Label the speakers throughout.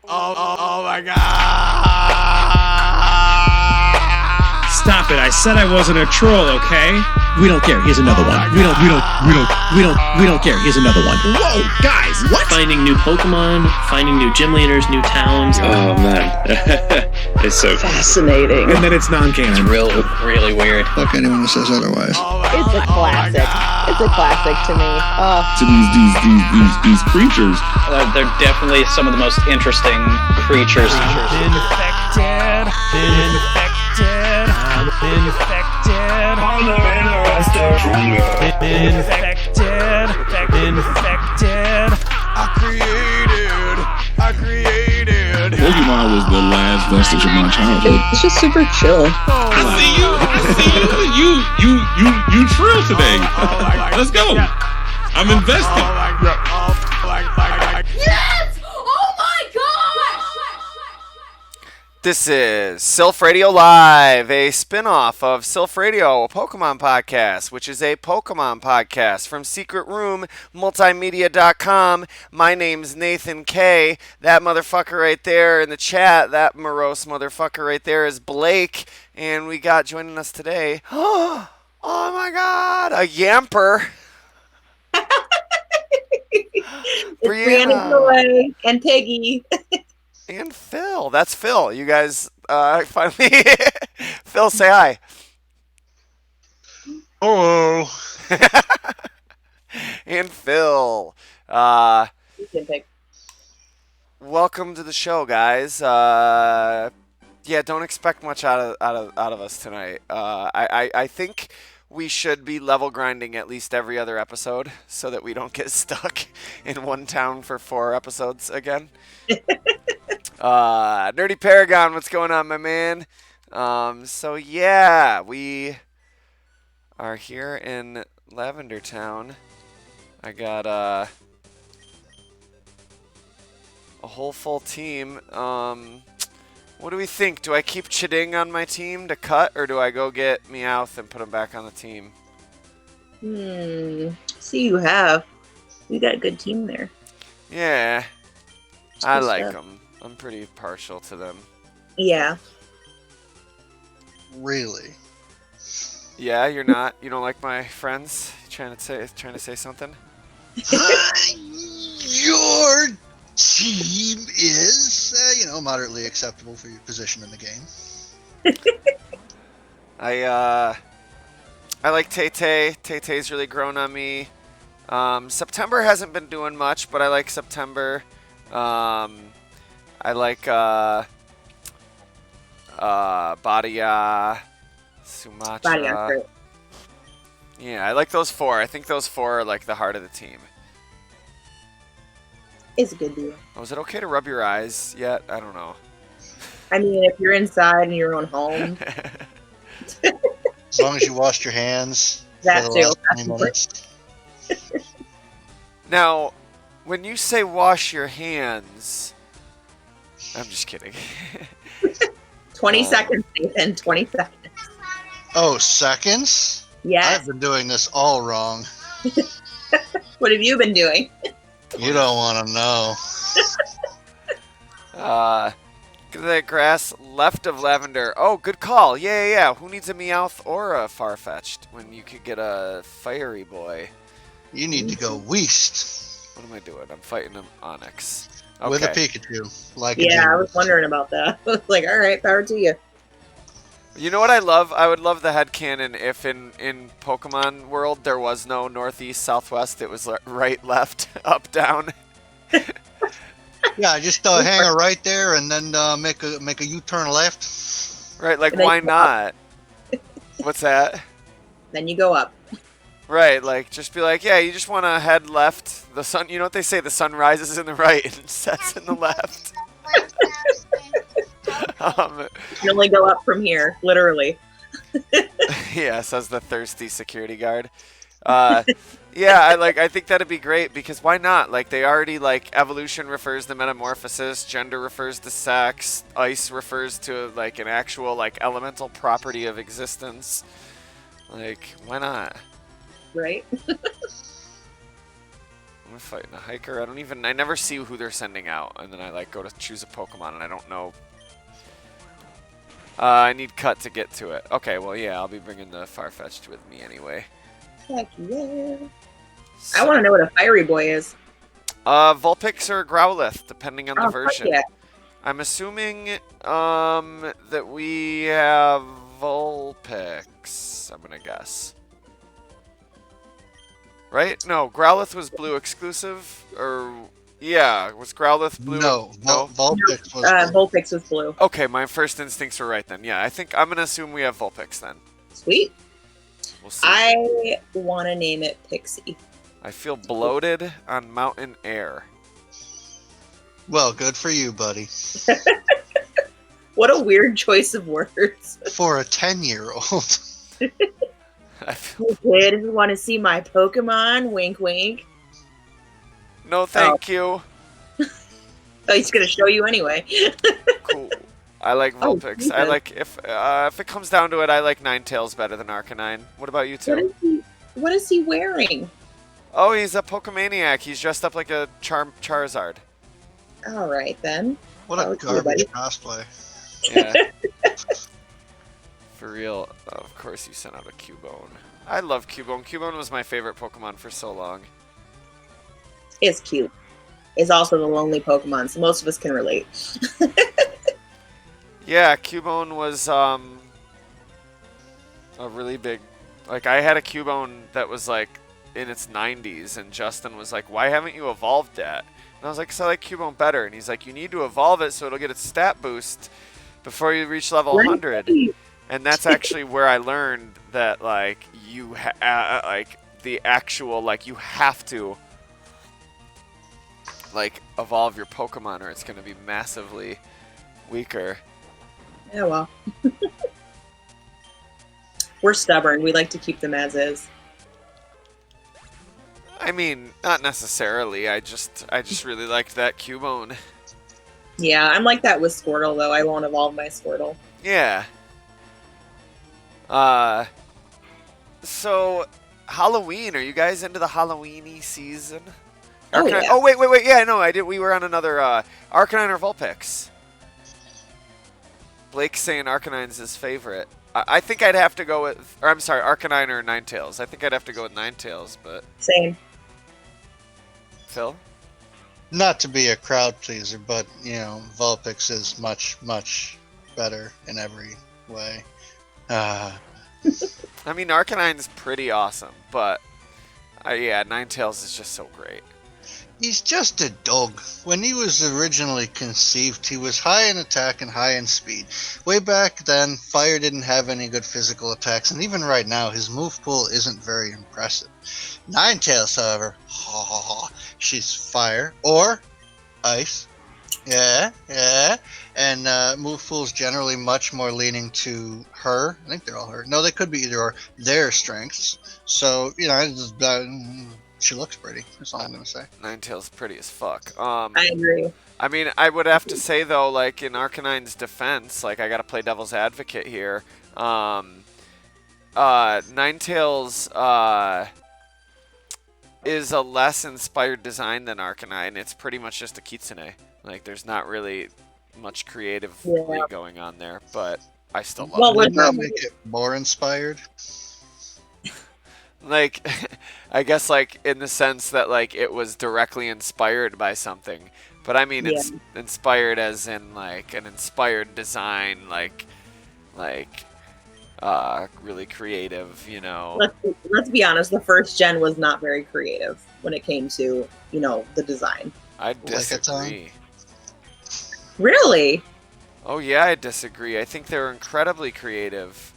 Speaker 1: Oh my god!
Speaker 2: Stop it! I said I wasn't a troll, okay?
Speaker 3: We don't care. Here's another one. We don't care. Here's another one.
Speaker 2: Whoa, guys! What?
Speaker 4: Finding new Pokemon, finding new gym leaders, new towns.
Speaker 5: Oh man, it's so
Speaker 6: fascinating.
Speaker 2: And then it's non-canon.
Speaker 4: It's really weird.
Speaker 5: Fuck anyone who says otherwise.
Speaker 6: It's a classic. It's a classic to me.
Speaker 5: To these creatures.
Speaker 4: They're definitely some of the most interesting creatures.
Speaker 1: Infected.
Speaker 5: I'm interested.
Speaker 1: Infected. I created.
Speaker 5: Pokemon was the last vestige of my childhood.
Speaker 6: It's just super chill.
Speaker 5: I see you. You trill today. Let's go. I'm invested.
Speaker 7: Yes! Oh my gosh!
Speaker 1: This is Silph Radio Live, a spin-off of Silph Radio, a Pokemon podcast, which is a Pokemon podcast from secretroommultimedia.com. My name's Nathan K. That motherfucker right there in the chat, that morose motherfucker right there is Blake. And we got joining us today, oh my god, a Yamper.
Speaker 6: Briana and Peggy.
Speaker 1: And Phil. That's Phil. You guys finally... Phil, say hi.
Speaker 5: Hello.
Speaker 1: And Phil. Welcome to the show, guys. Yeah, don't expect much out of us tonight. I think we should be level grinding at least every other episode so that we don't get stuck in one town for 4 episodes again. Nerdy Paragon, what's going on, my man? So yeah, we are here in Lavender Town. I got a whole full team. What do we think? Do I keep Chiding on my team to cut, or do I go get Meowth and put him back on the team?
Speaker 6: See, you got a good team there.
Speaker 1: Yeah, I like them. I'm pretty partial to them.
Speaker 6: Yeah.
Speaker 5: Really?
Speaker 1: Yeah, you're not. You don't like my friends? Trying to say something?
Speaker 5: Your team is, moderately acceptable for your position in the game.
Speaker 1: I like Tay-Tay. Tay-Tay's really grown on me. September hasn't been doing much, but I like September. I like Badia, Sumatra. Yeah, I like those 4. I think those 4 are like the heart of the team.
Speaker 6: It's a good deal.
Speaker 1: Oh, is it okay to rub your eyes yet? I don't know.
Speaker 6: I mean, if you're inside in your own home.
Speaker 5: As long as you washed your hands.
Speaker 6: That
Speaker 5: for the
Speaker 6: too.
Speaker 5: last 20 minutes.
Speaker 1: Now, when you say wash your hands, I'm just kidding.
Speaker 6: 20 seconds, Nathan. 20 seconds.
Speaker 5: Oh, seconds?
Speaker 6: Yes.
Speaker 5: I've been doing this all wrong.
Speaker 6: What have you been doing?
Speaker 5: You don't want to know.
Speaker 1: Get that grass left of Lavender. Oh, good call. Yeah. Who needs a Meowth or a Farfetch'd when you could get a Fiery Boy?
Speaker 5: You need to go west.
Speaker 1: What am I doing? I'm fighting an Onix. Okay.
Speaker 5: With a Pikachu.
Speaker 6: I was wondering about that. I was like, all right, power to you.
Speaker 1: You know what I love? I would love the headcanon if in Pokemon World there was no northeast, southwest. It was right, left, up, down.
Speaker 5: Yeah, just hang her right there and then make a U-turn left.
Speaker 1: Right, like why not? What's that?
Speaker 6: Then you go up.
Speaker 1: Right, like just be like, yeah, you just want to head left. The sun, you know what they say? The sun rises in the right and sets in the left.
Speaker 6: You can only go up from here, literally.
Speaker 1: Yeah, says the thirsty security guard. Yeah, I think that'd be great because why not? Like they already evolution refers to metamorphosis, gender refers to sex, ice refers to like an actual elemental property of existence. Like why not?
Speaker 6: Right.
Speaker 1: I'm fighting a hiker. I never see who they're sending out, and then I like go to choose a Pokemon, and I don't know. I need Cut to get to it. Okay, well, yeah, I'll be bringing the Farfetch'd with me anyway.
Speaker 6: Heck yeah.
Speaker 1: So,
Speaker 6: I want to know what a fiery boy is.
Speaker 1: Vulpix or Growlithe, depending on the
Speaker 6: Oh, fuck
Speaker 1: version.
Speaker 6: yeah.
Speaker 1: I'm assuming that we have Vulpix. I'm gonna guess. Right? No, Growlithe was blue exclusive, or yeah, was Growlithe blue?
Speaker 5: No, Vulpix was.
Speaker 6: Vulpix was blue.
Speaker 1: Okay, my first instincts were right then. Yeah, I think I'm gonna assume we have Vulpix then.
Speaker 6: Sweet.
Speaker 1: We'll see.
Speaker 6: I want to name it Pixie.
Speaker 1: I feel bloated on mountain air.
Speaker 5: Well, good for you, buddy.
Speaker 6: What a weird choice of words.
Speaker 5: For a 10-year-old.
Speaker 1: I feel...
Speaker 6: Hey, kid, want to see my Pokemon? Wink, wink.
Speaker 1: No, thank you.
Speaker 6: Oh, he's gonna show you anyway.
Speaker 1: Cool. I like Vulpix. I like if it comes down to it, I like Ninetales better than Arcanine. What about you two?
Speaker 6: What is he wearing?
Speaker 1: Oh, he's a Pokemaniac. He's dressed up like a Charizard.
Speaker 6: All right then.
Speaker 5: What a garbage cosplay.
Speaker 1: Yeah. For real. Oh, of course you sent out a Cubone. I love Cubone. Cubone was my favorite Pokemon for so long.
Speaker 6: It's cute. It's also the lonely Pokemon, so most of us can relate.
Speaker 1: Yeah, Cubone was a really big... Like, I had a Cubone that was like in its 90s, and Justin was like, why haven't you evolved that? And I was like, 'cause I like Cubone better. And he's like, you need to evolve it so it'll get its stat boost before you reach level 100. And that's actually where I learned that, like, like, the actual, like, you have to, like, evolve your Pokemon or it's going to be massively weaker.
Speaker 6: Yeah, well. We're stubborn. We like to keep them as is.
Speaker 1: I mean, not necessarily. I just really liked that Cubone.
Speaker 6: Yeah, I'm like that with Squirtle, though. I won't evolve my Squirtle.
Speaker 1: Yeah. So, Halloween. Are you guys into the Halloween-y season?
Speaker 6: Oh,
Speaker 1: Arcanine.
Speaker 6: yeah.
Speaker 1: Oh, wait. Yeah, no, I did. We were on another Arcanine or Vulpix. Blake's saying Arcanine's his favorite. I think I'd have to go with... Or, I'm sorry, Arcanine or Ninetales. I think I'd have to go with Ninetales, but...
Speaker 6: Same.
Speaker 1: Phil?
Speaker 5: Not to be a crowd pleaser, but, you know, Vulpix is much, much better in every way.
Speaker 1: I mean, Arcanine's pretty awesome, but... yeah, Ninetales is just so great.
Speaker 5: He's just a dog. When he was originally conceived, he was high in attack and high in speed. Way back then, Fire didn't have any good physical attacks, and even right now, his move pool isn't very impressive. Ninetales, however, she's Fire or Ice. Yeah. And move pool's generally much more leaning to her. I think they're all her. No, they could be either or. Their strengths. So, you know, she looks pretty. That's all I'm gonna say. Ninetales
Speaker 1: pretty as fuck.
Speaker 6: I agree.
Speaker 1: I mean, I would have to say though, like in Arcanine's defense, like I gotta play devil's advocate here. Ninetales is a less inspired design than Arcanine. It's pretty much just a Kitsune. Like there's not really much creatively going on there, but I still love it.
Speaker 5: Wouldn't that make it more inspired?
Speaker 1: Like, I guess, like, in the sense that, like, it was directly inspired by something. But, I mean, it's inspired as in, like, an inspired design, like, really creative, you know.
Speaker 6: Let's be honest, the first gen was not very creative when it came to, you know, the design.
Speaker 1: I disagree.
Speaker 6: Really?
Speaker 1: Oh, yeah, I disagree. I think they're incredibly creative.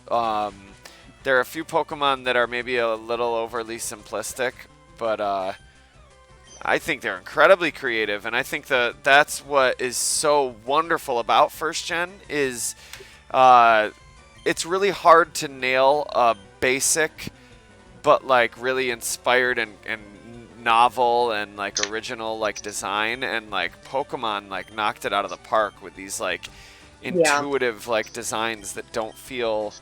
Speaker 1: There are a few Pokemon that are maybe a little overly simplistic, but I think they're incredibly creative, and I think that's what is so wonderful about first gen is it's really hard to nail a basic but like really inspired and novel and like original like design, and like Pokemon like knocked it out of the park with these like intuitive like designs that don't feel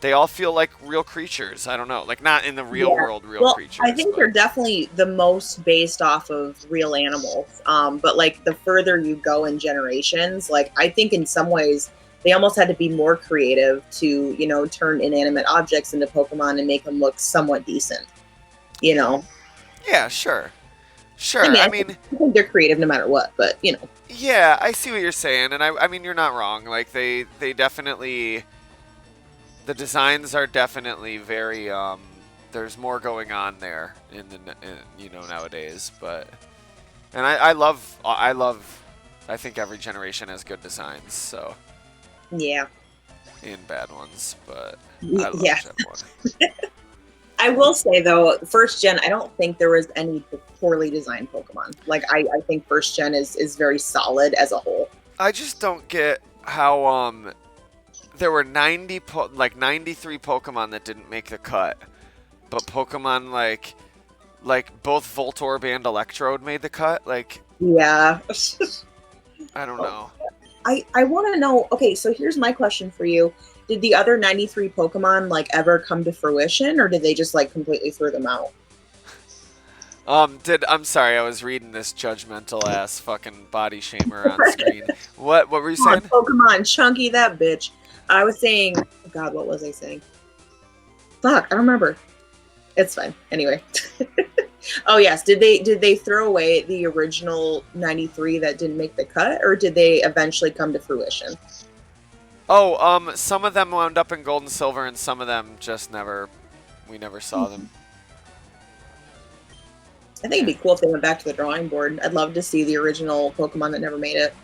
Speaker 1: they all feel like real creatures. I don't know, like not in the real
Speaker 6: Yeah.
Speaker 1: world, real
Speaker 6: Well,
Speaker 1: creatures.
Speaker 6: I think
Speaker 1: but-
Speaker 6: they're definitely the most based off of real animals. But like the further you go in generations, like I think in some ways they almost had to be more creative to, you know, turn inanimate objects into Pokemon and make them look somewhat decent. You know,
Speaker 1: Yeah, sure. Sure.
Speaker 6: I
Speaker 1: I
Speaker 6: mean,
Speaker 1: mean,
Speaker 6: I think they're creative no matter what. But you know,
Speaker 1: yeah, I see what you're saying, and I mean, you're not wrong. Like they definitely, the designs are definitely very. There's more going on there in you know, nowadays, but and I love. I think every generation has good designs, so
Speaker 6: yeah.
Speaker 1: and bad ones, but I
Speaker 6: Yeah.
Speaker 1: love Gen 1.
Speaker 6: I will say though, first gen, I don't think there was any poorly designed Pokemon. Like I think first gen is very solid as a whole.
Speaker 1: I just don't get how there were 93 Pokemon that didn't make the cut, but Pokemon like both Voltorb and Electrode made the cut. Like
Speaker 6: Yeah.
Speaker 1: I don't know.
Speaker 6: I want to know. Okay, so here's my question for you: did the other 93 Pokemon like ever come to fruition, or did they just like completely throw them out?
Speaker 1: I'm sorry, I was reading this judgmental ass fucking body shamer on screen. What were you
Speaker 6: Come on,
Speaker 1: saying?
Speaker 6: Pokemon, Chunky, that bitch. I was saying, oh God, what was I saying? Fuck, I don't remember. It's fine. Anyway. Oh yes, did they throw away the original 93 that didn't make the cut, or did they eventually come to fruition?
Speaker 1: Oh, some of them wound up in Gold and Silver, and some of them just we never saw them.
Speaker 6: I think it'd be cool if they went back to the drawing board. I'd love to see the original Pokemon that never made it.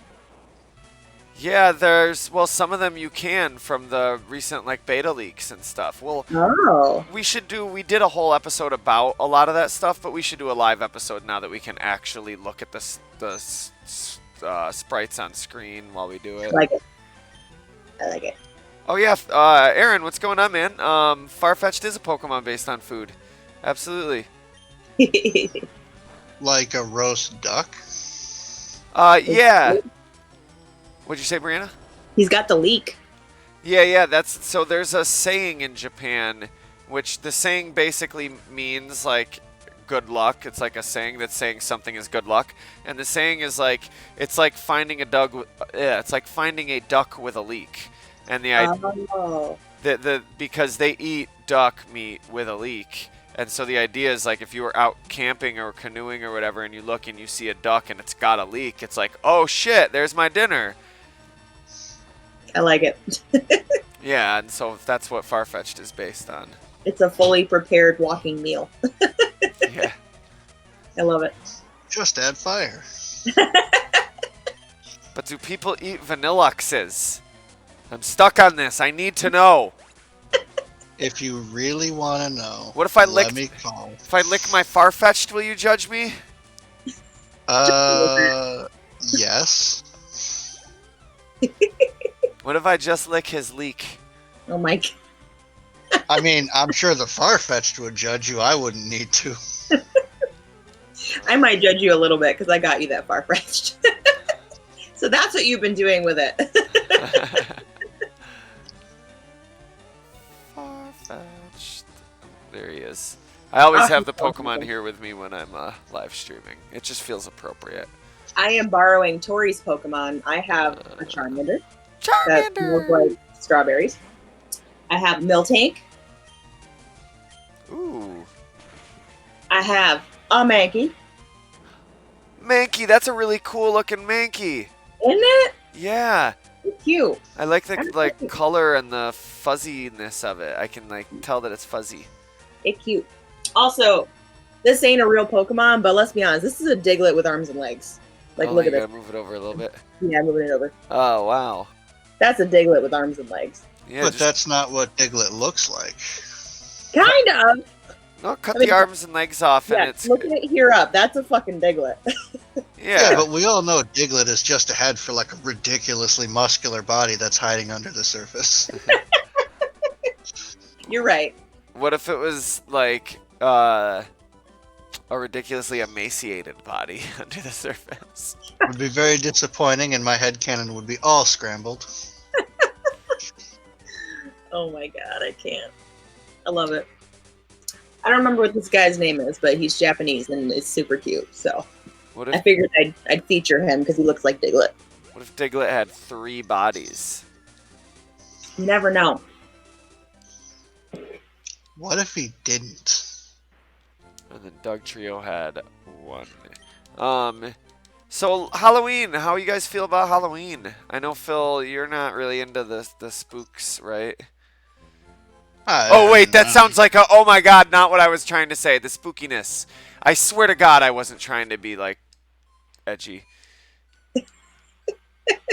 Speaker 1: Yeah, some of them you can from the recent like beta leaks and stuff. Well,
Speaker 6: Oh.
Speaker 1: we did a whole episode about a lot of that stuff, but we should do a live episode now that we can actually look at the sprites on screen while we do it.
Speaker 6: I like it. I like it.
Speaker 1: Oh yeah, Aaron, what's going on, man? Farfetch'd is a Pokemon based on food. Absolutely.
Speaker 5: Like a roast duck.
Speaker 1: Yeah. What'd you say, Brianna?
Speaker 6: He's got the leak.
Speaker 1: Yeah, so there's a saying in Japan, which the saying basically means like good luck. It's like a saying that's saying something is good luck, and the saying is like it's like finding a duck with a leak, and the because they eat duck meat with a leak, and so the idea is like if you were out camping or canoeing or whatever, and you look and you see a duck and it's got a leak, it's like, oh shit, there's my dinner.
Speaker 6: I like it.
Speaker 1: Yeah, and so that's what Farfetch'd is based on.
Speaker 6: It's a fully prepared walking meal.
Speaker 1: Yeah.
Speaker 6: I love it.
Speaker 5: Just add fire.
Speaker 1: But do people eat Vanilluxes? I'm stuck on this. I need to know.
Speaker 5: If you really want to know,
Speaker 1: What if I
Speaker 5: let me call.
Speaker 1: If I lick my Farfetch'd, will you judge me?
Speaker 5: Yes.
Speaker 1: What if I just lick his leak?
Speaker 6: Oh my God.
Speaker 5: I mean, I'm sure the Farfetch'd would judge you. I wouldn't need to.
Speaker 6: I might judge you a little bit because I got you that far-fetched. So that's what you've been doing with it.
Speaker 1: Farfetch'd. There he is. I always have the Pokemon here with me when I'm live streaming. It just feels appropriate.
Speaker 6: I am borrowing Tori's Pokemon. I have a Charmander. That smells
Speaker 1: Charmander!
Speaker 6: like strawberries. I have Miltank.
Speaker 1: Ooh.
Speaker 6: I have a Mankey.
Speaker 1: Mankey, that's a really cool looking Mankey.
Speaker 6: Isn't it?
Speaker 1: Yeah.
Speaker 6: It's cute.
Speaker 1: I like the
Speaker 6: I'm happy.
Speaker 1: color and the fuzziness of it. I can tell that it's fuzzy.
Speaker 6: It's cute. Also, this ain't a real Pokemon, but let's be honest. This is a Diglett with arms and legs. Like, look
Speaker 1: you
Speaker 6: at this.
Speaker 1: gotta move it over a little bit.
Speaker 6: Yeah, moving it over.
Speaker 1: Oh wow.
Speaker 6: That's a Diglett with arms and legs.
Speaker 1: Yeah,
Speaker 5: But that's not what Diglett looks like.
Speaker 6: Kind of.
Speaker 1: no, cut
Speaker 6: I mean,
Speaker 1: the arms and legs off,
Speaker 6: Yeah,
Speaker 1: and it's
Speaker 6: look at it here up. That's a fucking Diglett.
Speaker 5: Yeah, but we all know Diglett is just a head for like a ridiculously muscular body that's hiding under the surface.
Speaker 6: You're right.
Speaker 1: What if it was like a ridiculously emaciated body under the surface?
Speaker 5: It would be very disappointing, and my headcanon would be all scrambled.
Speaker 6: Oh my god, I can't. I love it. I don't remember what this guy's name is, but he's Japanese and is super cute. So
Speaker 1: What
Speaker 6: I
Speaker 1: if
Speaker 6: figured I'd feature him because he looks like Diglett.
Speaker 1: what if Diglett had 3 bodies?
Speaker 6: You never know.
Speaker 5: What if he didn't?
Speaker 1: And then Doug Trio had 1. So Halloween, how you guys feel about Halloween? I know Phil, you're not really into the spooks, right? Oh wait, that sounds like oh my god, not what I was trying to say. The spookiness. I swear to God, I wasn't trying to be like edgy.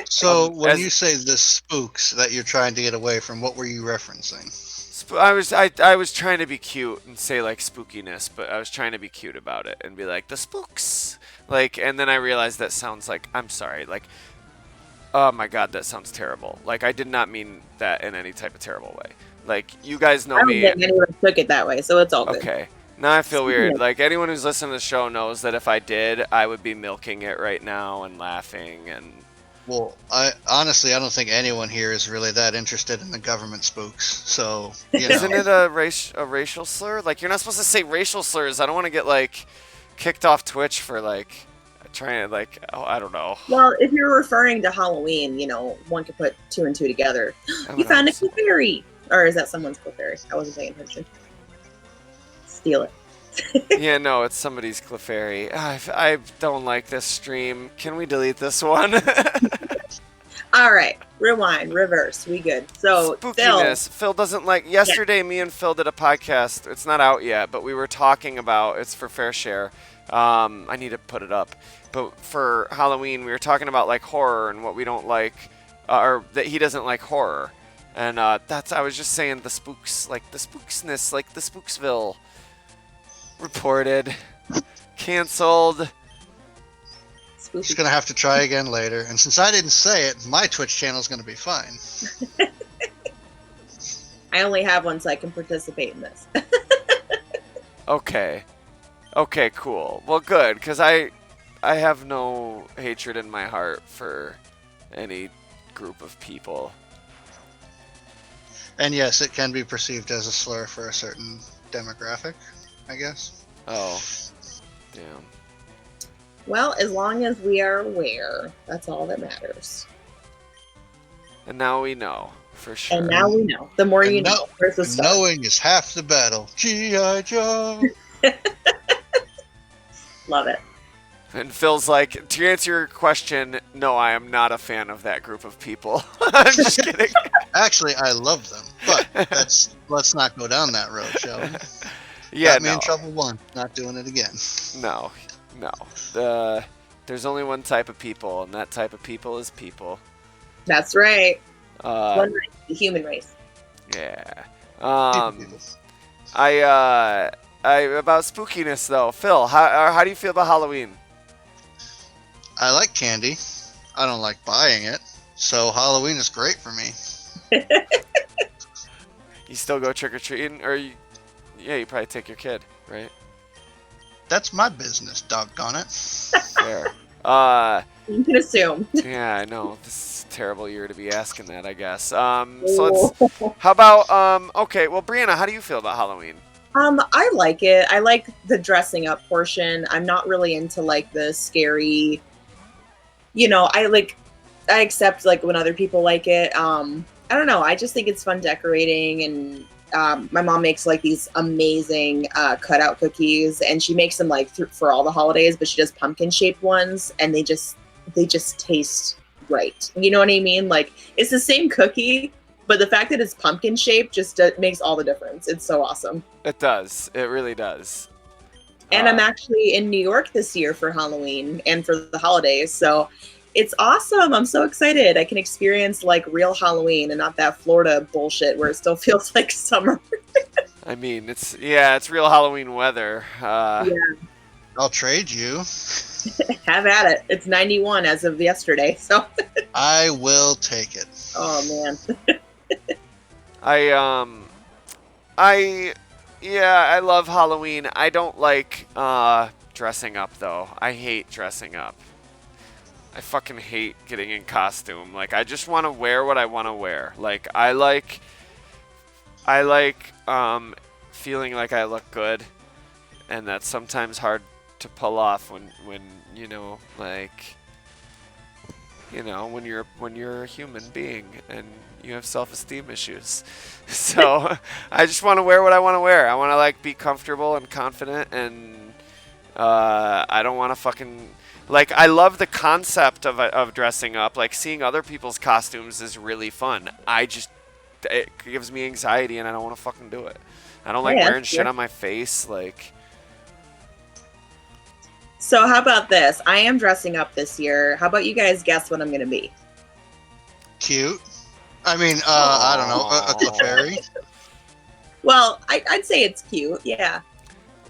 Speaker 5: So when
Speaker 1: as-
Speaker 5: you say the spooks that you're trying to get away from, what were you referencing?
Speaker 1: I was trying to be cute and say like spookiness, but I was trying to be cute about it and be like the spooks, like, and then I realized that sounds like I'm sorry, like, oh my god, that sounds terrible. Like I did not mean that in any type of terrible way. Like you guys know
Speaker 6: I don't
Speaker 1: me.
Speaker 6: think anyone took it that way, so it's all good.
Speaker 1: Okay. Now I feel weird. Like anyone who's listening to the show knows that if I did, I would be milking it right now and laughing and.
Speaker 5: Well, I don't think anyone here is really that interested in the government spooks. So, you know.
Speaker 1: Isn't it a racial slur? Like you're not supposed to say racial slurs. I don't want to get like kicked off Twitch for like trying to like I don't know.
Speaker 6: Well, if you're referring to Halloween, you know, one could put 2 and 2 together. You found a Clefairy! Or is that someone's Clefairy? I wasn't paying attention. Steal it.
Speaker 1: Yeah, no, it's somebody's Clefairy. I don't like this stream. Can we delete this one?
Speaker 6: All right, rewind, reverse. We good. So
Speaker 1: Spookiness. Phil doesn't like. Yesterday, me and Phil did a podcast. It's not out yet, but we were talking about. It's for Fair Share. I need to put it up. But for Halloween, we were talking about like horror and what we don't like, or that he doesn't like horror. And I was just saying the spooks, like the spooksness, like the Spooksville. Reported. Canceled.
Speaker 5: Just gonna have to try again later. And since I didn't say it, my Twitch channel is gonna be fine.
Speaker 6: I only have one, so I can participate in this.
Speaker 1: Okay. Okay, cool. Well, good, because I have no hatred in my heart for any group of people.
Speaker 5: And yes, it can be perceived as a slur for a certain demographic, I guess.
Speaker 1: Oh. Damn.
Speaker 6: Well, as long as we are aware, that's all that matters.
Speaker 1: And now we know, for sure.
Speaker 6: And now we know. The more
Speaker 5: And
Speaker 6: you know, where's the
Speaker 5: and
Speaker 6: start?
Speaker 5: knowing is half the battle. G.I. Joe!
Speaker 6: Love it.
Speaker 1: And Phil's like, to answer your question, no, I am not a fan of that group of people. I'm just kidding.
Speaker 5: Actually, I love them, but let's not go down that road, shall we?
Speaker 1: Yeah,
Speaker 5: Got me
Speaker 1: no.
Speaker 5: in trouble once, not doing it again.
Speaker 1: No. There's only one type of people, and that type of people is people.
Speaker 6: That's right.
Speaker 1: Uh,
Speaker 6: One race, the human race.
Speaker 1: yeah.
Speaker 5: People.
Speaker 1: I about spookiness though, Phil. How do you feel about Halloween?
Speaker 5: I like candy. I don't like buying it, so Halloween is great for me.
Speaker 1: You still go trick or treating, or you probably take your kid, right?
Speaker 5: That's my business, doggone it.
Speaker 1: Fair.
Speaker 6: You can assume.
Speaker 1: Yeah, I know. This is a terrible year to be asking that, I guess. So let's. How about okay? Well, Briana, how do you feel about Halloween?
Speaker 6: I like it. I like the dressing up portion. I'm not really into like the scary. You know, I accept like when other people like it. I don't know. I just think it's fun decorating, and my mom makes like these amazing cutout cookies, and she makes them like for all the holidays. But she does pumpkin shaped ones, and they just taste right. You know what I mean? Like it's the same cookie, but the fact that it's pumpkin shaped just makes all the difference. It's so awesome.
Speaker 1: It does. It really does.
Speaker 6: And I'm actually in New York this year for Halloween and for the holidays. So it's awesome. I'm so excited. I can experience like real Halloween and not that Florida bullshit where it still feels like summer.
Speaker 1: I mean, it's real Halloween weather.
Speaker 6: Yeah.
Speaker 5: I'll trade you.
Speaker 6: Have at it. It's 91 as of yesterday. So
Speaker 5: I will take it.
Speaker 6: oh man.
Speaker 1: I love Halloween. I don't like dressing up though. I hate dressing up. I fucking hate getting in costume. Like I just want to wear what I want to wear. Like I like I like feeling like I look good, and that's sometimes hard to pull off when you know, like, you know, when you're a human being and you have self-esteem issues. So I just want to wear what I want to wear. I want to like be comfortable and confident, and I don't want to fucking like. I love the concept of dressing up. Like seeing other people's costumes is really fun. It gives me anxiety, and I don't want to fucking do it. I don't like wearing shit on my face. Like.
Speaker 6: So how about this? I am dressing up this year. How about you guys guess what I'm going to be?
Speaker 5: Cute. I mean, I don't know, a fairy.
Speaker 6: Well, I'd say it's cute. Yeah.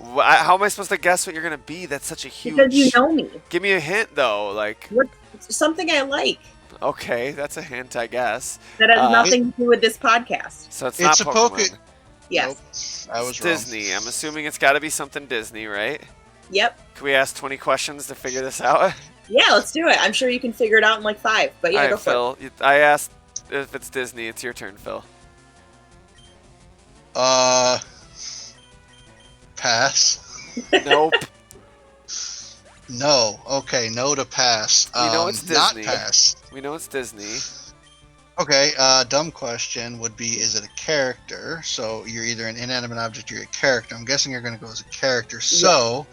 Speaker 1: How am I supposed to guess what you're gonna be? That's such a huge.
Speaker 6: Because you know me.
Speaker 1: Give me a hint, though. Like.
Speaker 6: What? Something I like.
Speaker 1: Okay, that's a hint, I guess.
Speaker 6: That has nothing to do with this podcast.
Speaker 1: So it's not Pokemon.
Speaker 6: Yes.
Speaker 5: Nope, I was
Speaker 1: it's
Speaker 5: wrong.
Speaker 1: Disney. I'm assuming it's got to be something Disney, right?
Speaker 6: Yep.
Speaker 1: Can we ask 20 questions to figure this out?
Speaker 6: Yeah, let's do it. I'm sure you can figure it out in like 5. But yeah,
Speaker 1: All right,
Speaker 6: go for
Speaker 1: Phil. I asked if it's Disney. It's your turn, Phil.
Speaker 5: Pass.
Speaker 1: Nope.
Speaker 5: No. Okay, no to pass.
Speaker 1: We know it's Disney.
Speaker 5: Not pass.
Speaker 1: We know it's Disney.
Speaker 5: Okay, dumb question would be, is it a character? So you're either an inanimate object or you're a character. I'm guessing you're going to go as a character. So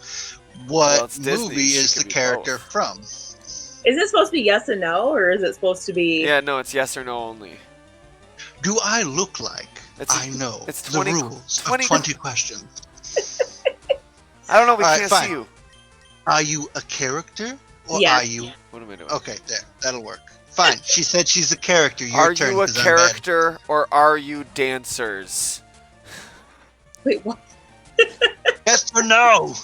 Speaker 5: what movie is the character from?
Speaker 6: Is it supposed to be yes and no, or is it supposed to be...
Speaker 1: Yeah, no, it's yes or no only.
Speaker 5: Do I look like I know
Speaker 1: it's 20,
Speaker 5: the rules 20, of 20 questions?
Speaker 1: I don't know. We can't
Speaker 5: fine.
Speaker 1: see you.
Speaker 5: Are you a character? Or
Speaker 6: Yeah.
Speaker 5: are you...
Speaker 1: What am I doing?
Speaker 5: Okay, there. That'll work. Fine. She said she's a character. Your
Speaker 1: Are
Speaker 5: turn,
Speaker 1: you a
Speaker 5: 'cause I'm bad.
Speaker 1: character or are you dancers?
Speaker 6: Wait, what?
Speaker 5: Yes or no?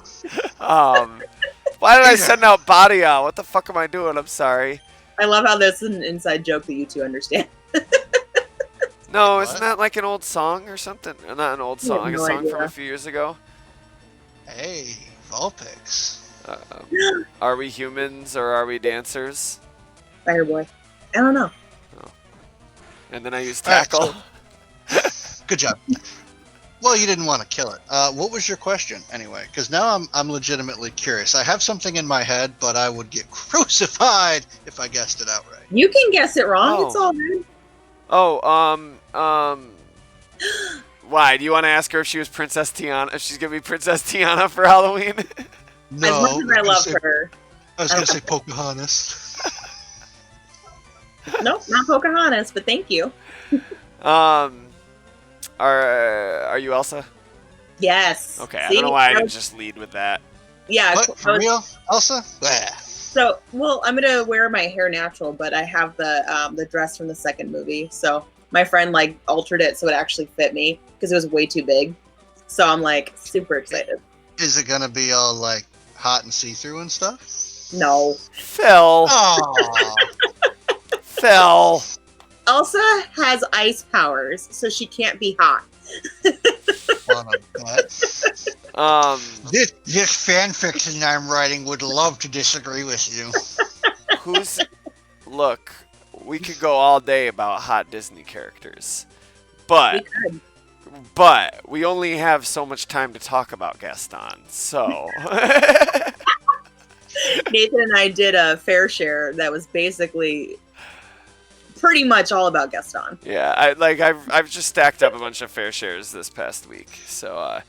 Speaker 1: Why did I send out body out? What the fuck am I doing? I'm sorry.
Speaker 6: I love how this is an inside joke that you two understand.
Speaker 1: No, isn't that like an old song or something? Not an old song,
Speaker 6: no
Speaker 1: a song
Speaker 6: idea.
Speaker 1: from a few years ago.
Speaker 5: Hey, Vulpix.
Speaker 1: Are we humans or are we dancers?
Speaker 6: Fireboy. I don't know.
Speaker 1: And then I used
Speaker 5: All right,
Speaker 1: tackle.
Speaker 5: Good job. Well, you didn't want to kill it. What was your question, anyway? Because now I'm legitimately curious. I have something in my head, but I would get crucified if I guessed it outright.
Speaker 6: You can guess it wrong.
Speaker 1: Oh.
Speaker 6: It's all good.
Speaker 1: Why? Do you want to ask her if she was Princess Tiana? If she's gonna be Princess Tiana for Halloween?
Speaker 5: No.
Speaker 6: As much as I love her.
Speaker 5: I was going to say Pocahontas.
Speaker 6: Nope, not Pocahontas, but thank you.
Speaker 1: Are you Elsa?
Speaker 6: Yes.
Speaker 1: Okay, I
Speaker 6: See?
Speaker 1: don't know why I didn't just lead with that.
Speaker 6: Yeah.
Speaker 5: What? For real? Elsa? Blah.
Speaker 6: So, well, I'm gonna wear my hair natural, but I have the dress from the second movie. So my friend like altered it so it actually fit me because it was way too big. So I'm like super excited.
Speaker 5: Is it going to be all like hot and see-through and stuff?
Speaker 6: No.
Speaker 1: Phil.
Speaker 5: Oh.
Speaker 1: Phil.
Speaker 6: Elsa has ice powers, so she can't be hot.
Speaker 5: This fan fiction I'm writing would love to disagree with you.
Speaker 1: Look, we could go all day about hot Disney characters, but we only have so much time to talk about Gaston. So
Speaker 6: Nathan and I did a fair share that was basically pretty much all about Gaston.
Speaker 1: yeah, I've just stacked up a bunch of fair shares this past week. So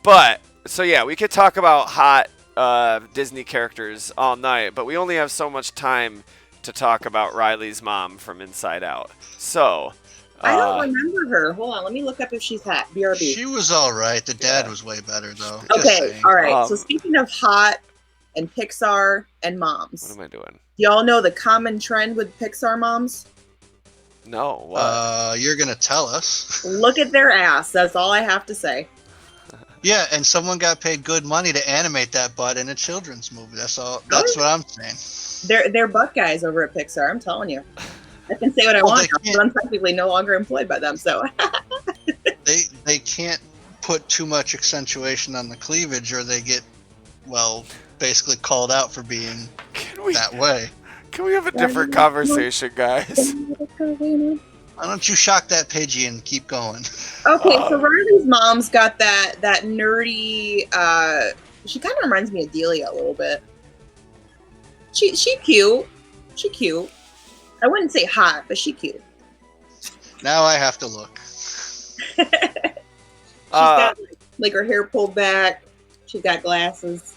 Speaker 1: but so yeah, we could talk about hot Disney characters all night, but we only have so much time to talk about Riley's mom from Inside Out. So
Speaker 6: I don't remember her. Hold on, let me look up if she's hot. BRB.
Speaker 5: She was all right. The dad was way better, though. Just
Speaker 6: Okay,
Speaker 5: saying.
Speaker 6: all right. So speaking of hot and Pixar and moms,
Speaker 1: what am I doing?
Speaker 6: Y'all know the common trend with Pixar moms?
Speaker 1: No. What?
Speaker 5: You're gonna tell us.
Speaker 6: Look at their ass. That's all I have to say.
Speaker 5: Yeah, and someone got paid good money to animate that butt in a children's movie. That's all. That's what I'm saying.
Speaker 6: They're butt guys over at Pixar. I'm telling you. I can say what I want, but I'm technically no longer employed by them. So
Speaker 5: they can't put too much accentuation on the cleavage, or they get basically called out for being that way.
Speaker 1: Can we have a different conversation, guys?
Speaker 5: Why don't you shock that Pidgey and keep going?
Speaker 6: Okay, so Riley's mom's got that nerdy. She kind of reminds me of Delia a little bit. She cute. She cute. I wouldn't say hot, but she cute.
Speaker 5: Now I have to look.
Speaker 6: She's got like her hair pulled back. She's got glasses.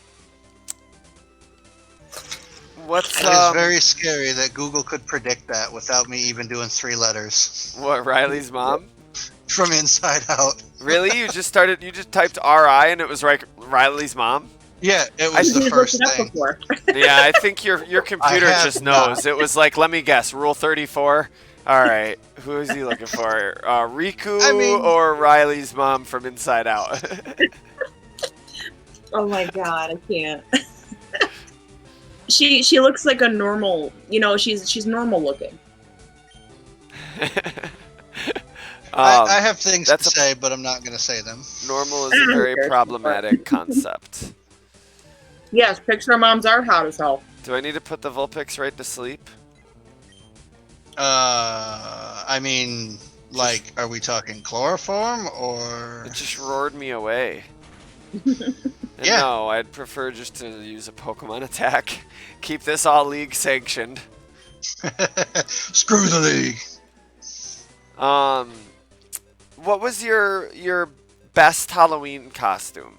Speaker 1: What's
Speaker 5: It is very scary that Google could predict that without me even doing 3 letters
Speaker 1: what Riley's mom?
Speaker 5: from inside out.
Speaker 1: Really? You just typed RI and it was like Riley's mom?
Speaker 5: Yeah, it was the
Speaker 6: She's
Speaker 5: first
Speaker 6: looked it up
Speaker 5: thing.
Speaker 6: before.
Speaker 1: Yeah, I think your computer
Speaker 5: have
Speaker 1: just
Speaker 5: not.
Speaker 1: knows. It was like, let me guess, Rule 34. All right, who is he looking for? Riku or Riley's mom from Inside Out?
Speaker 6: Oh my god, I can't. She looks like a normal. She's normal looking.
Speaker 5: I have things to say, but I'm not going to say them.
Speaker 1: Normal is a very problematic concept.
Speaker 6: Yes, Pixar moms are hot as hell.
Speaker 1: Do I need to put the Vulpix right to sleep?
Speaker 5: I mean, like, are we talking chloroform or?
Speaker 1: It just roared me away. And
Speaker 5: Yeah.
Speaker 1: no, I'd prefer just to use a Pokemon attack. Keep this all league sanctioned.
Speaker 5: Screw the league.
Speaker 1: What was your best Halloween costume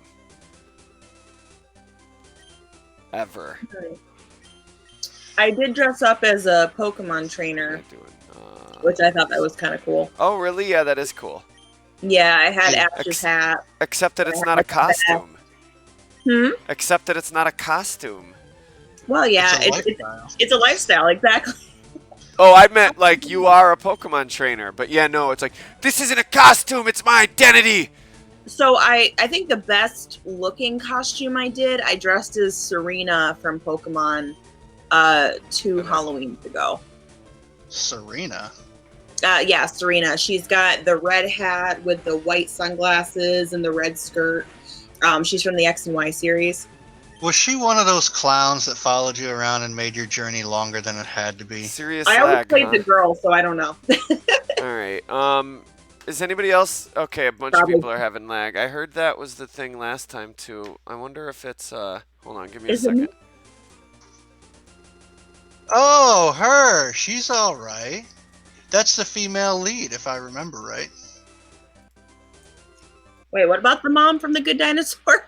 Speaker 1: ever?
Speaker 6: I did dress up as a Pokemon trainer, which I thought that was kind of cool.
Speaker 1: Oh, really? Yeah, that is cool.
Speaker 6: Yeah, I had Ash's hat.
Speaker 1: Except that it's not a costume. Except that it's not a costume.
Speaker 6: Well, yeah, it's a lifestyle, exactly.
Speaker 1: Oh, I meant like you are a Pokemon trainer, but yeah, no, it's like this isn't a costume; it's my identity.
Speaker 6: So I think the best looking costume I dressed as Serena from Pokemon 2 Halloweens ago.
Speaker 5: Serena?
Speaker 6: Yeah, Serena. She's got the red hat with the white sunglasses and the red skirt. She's from the X and Y series.
Speaker 5: Was she one of those clowns that followed you around and made your journey longer than it had to be?
Speaker 1: Serious
Speaker 6: I always
Speaker 1: lag,
Speaker 6: played
Speaker 1: huh?
Speaker 6: the girl, so I don't know.
Speaker 1: All right. Is anybody else? Okay, a bunch of people are having lag. I heard that was the thing last time too. I wonder if it's Hold on, give me a second.
Speaker 5: Oh, her. She's all right. That's the female lead, if I remember right.
Speaker 6: Wait, what about the mom from The Good Dinosaur?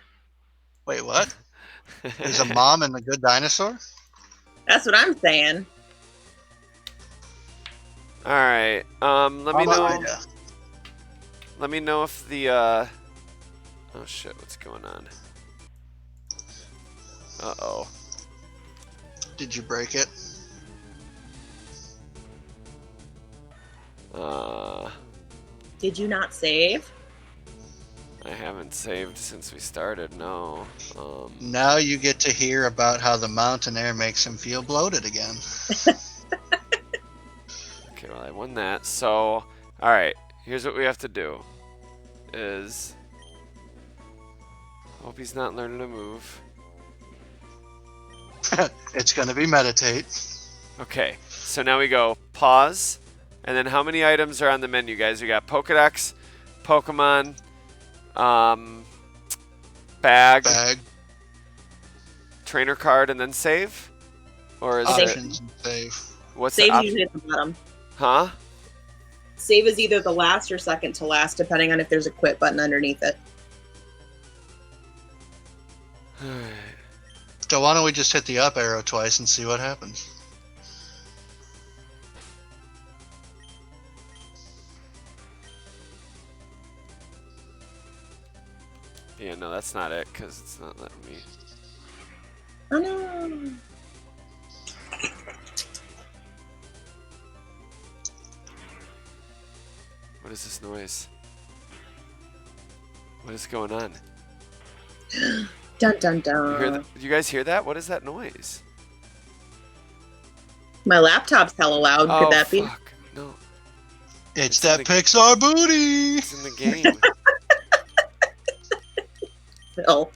Speaker 5: Wait, what? There's a mom in The Good Dinosaur?
Speaker 6: That's what I'm saying.
Speaker 1: All right. Let me know.
Speaker 5: Yeah.
Speaker 1: Let me know if the Oh shit! What's going on? Uh-oh.
Speaker 5: Did you break it?
Speaker 6: Did you not save?
Speaker 1: I haven't saved since we started. No.
Speaker 5: Now you get to hear about how the mountain air makes him feel bloated again.
Speaker 1: Okay, well I won that. So, all right. Here's what we have to do. Is hope he's not learning a move.
Speaker 5: It's gonna be meditate.
Speaker 1: Okay, so now we go pause, and then how many items are on the menu, guys? We got Pokedex, Pokemon, bag, trainer card, and then save? Or is
Speaker 5: Options
Speaker 1: it
Speaker 5: and save.
Speaker 1: what's
Speaker 6: Save's
Speaker 1: the
Speaker 6: usually at the bottom.
Speaker 1: Huh?
Speaker 6: Save is either the last or second to last, depending on if there's a quit button underneath it.
Speaker 5: So why don't we just hit the up arrow twice and see what happens?
Speaker 1: Yeah, no, that's not it, because it's not letting me.
Speaker 6: Oh no!
Speaker 1: What is this noise? What is going on?
Speaker 6: Dun dun dun.
Speaker 1: Do you guys hear that? What is that noise?
Speaker 6: My laptop's hella loud.
Speaker 1: Oh,
Speaker 6: Could that be?
Speaker 1: fuck. No,
Speaker 5: It's that Pixar booty!
Speaker 1: it's in the game.
Speaker 6: Oh.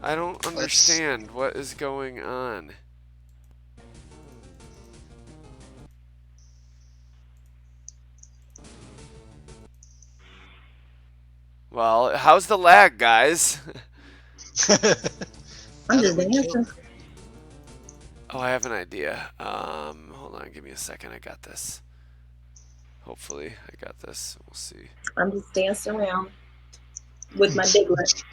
Speaker 1: I don't understand what is going on. Well, how's the lag, guys?
Speaker 6: I'm just dancing.
Speaker 1: Oh, I have an idea. Hold on, give me a second. I got this. Hopefully, I got this. We'll see.
Speaker 6: I'm just dancing around with my Diglett.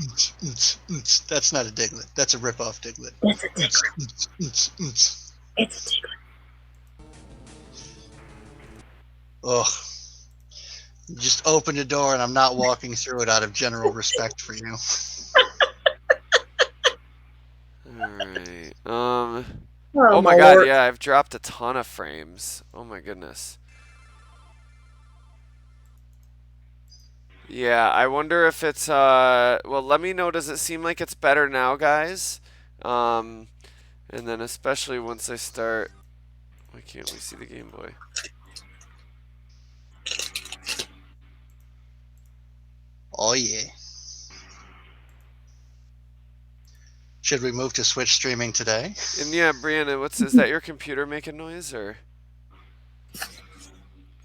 Speaker 5: That's not a Diglett. That's a rip-off Diglett.
Speaker 6: It's a Diglett. It's a Diglett.
Speaker 5: Ugh. You just opened the door and I'm not walking through it out of general respect for you.
Speaker 1: Alright.
Speaker 6: Oh,
Speaker 1: Oh my
Speaker 6: my
Speaker 1: god,
Speaker 6: lord.
Speaker 1: yeah, I've dropped a ton of frames. Oh my goodness. Yeah, I wonder if it's, well, let me know, does it seem like it's better now, guys? And then especially once I start, why can't we see the Game Boy?
Speaker 5: Oh yeah. Should we move to Switch streaming today?
Speaker 1: And yeah, Brianna, is that your computer making noise, or?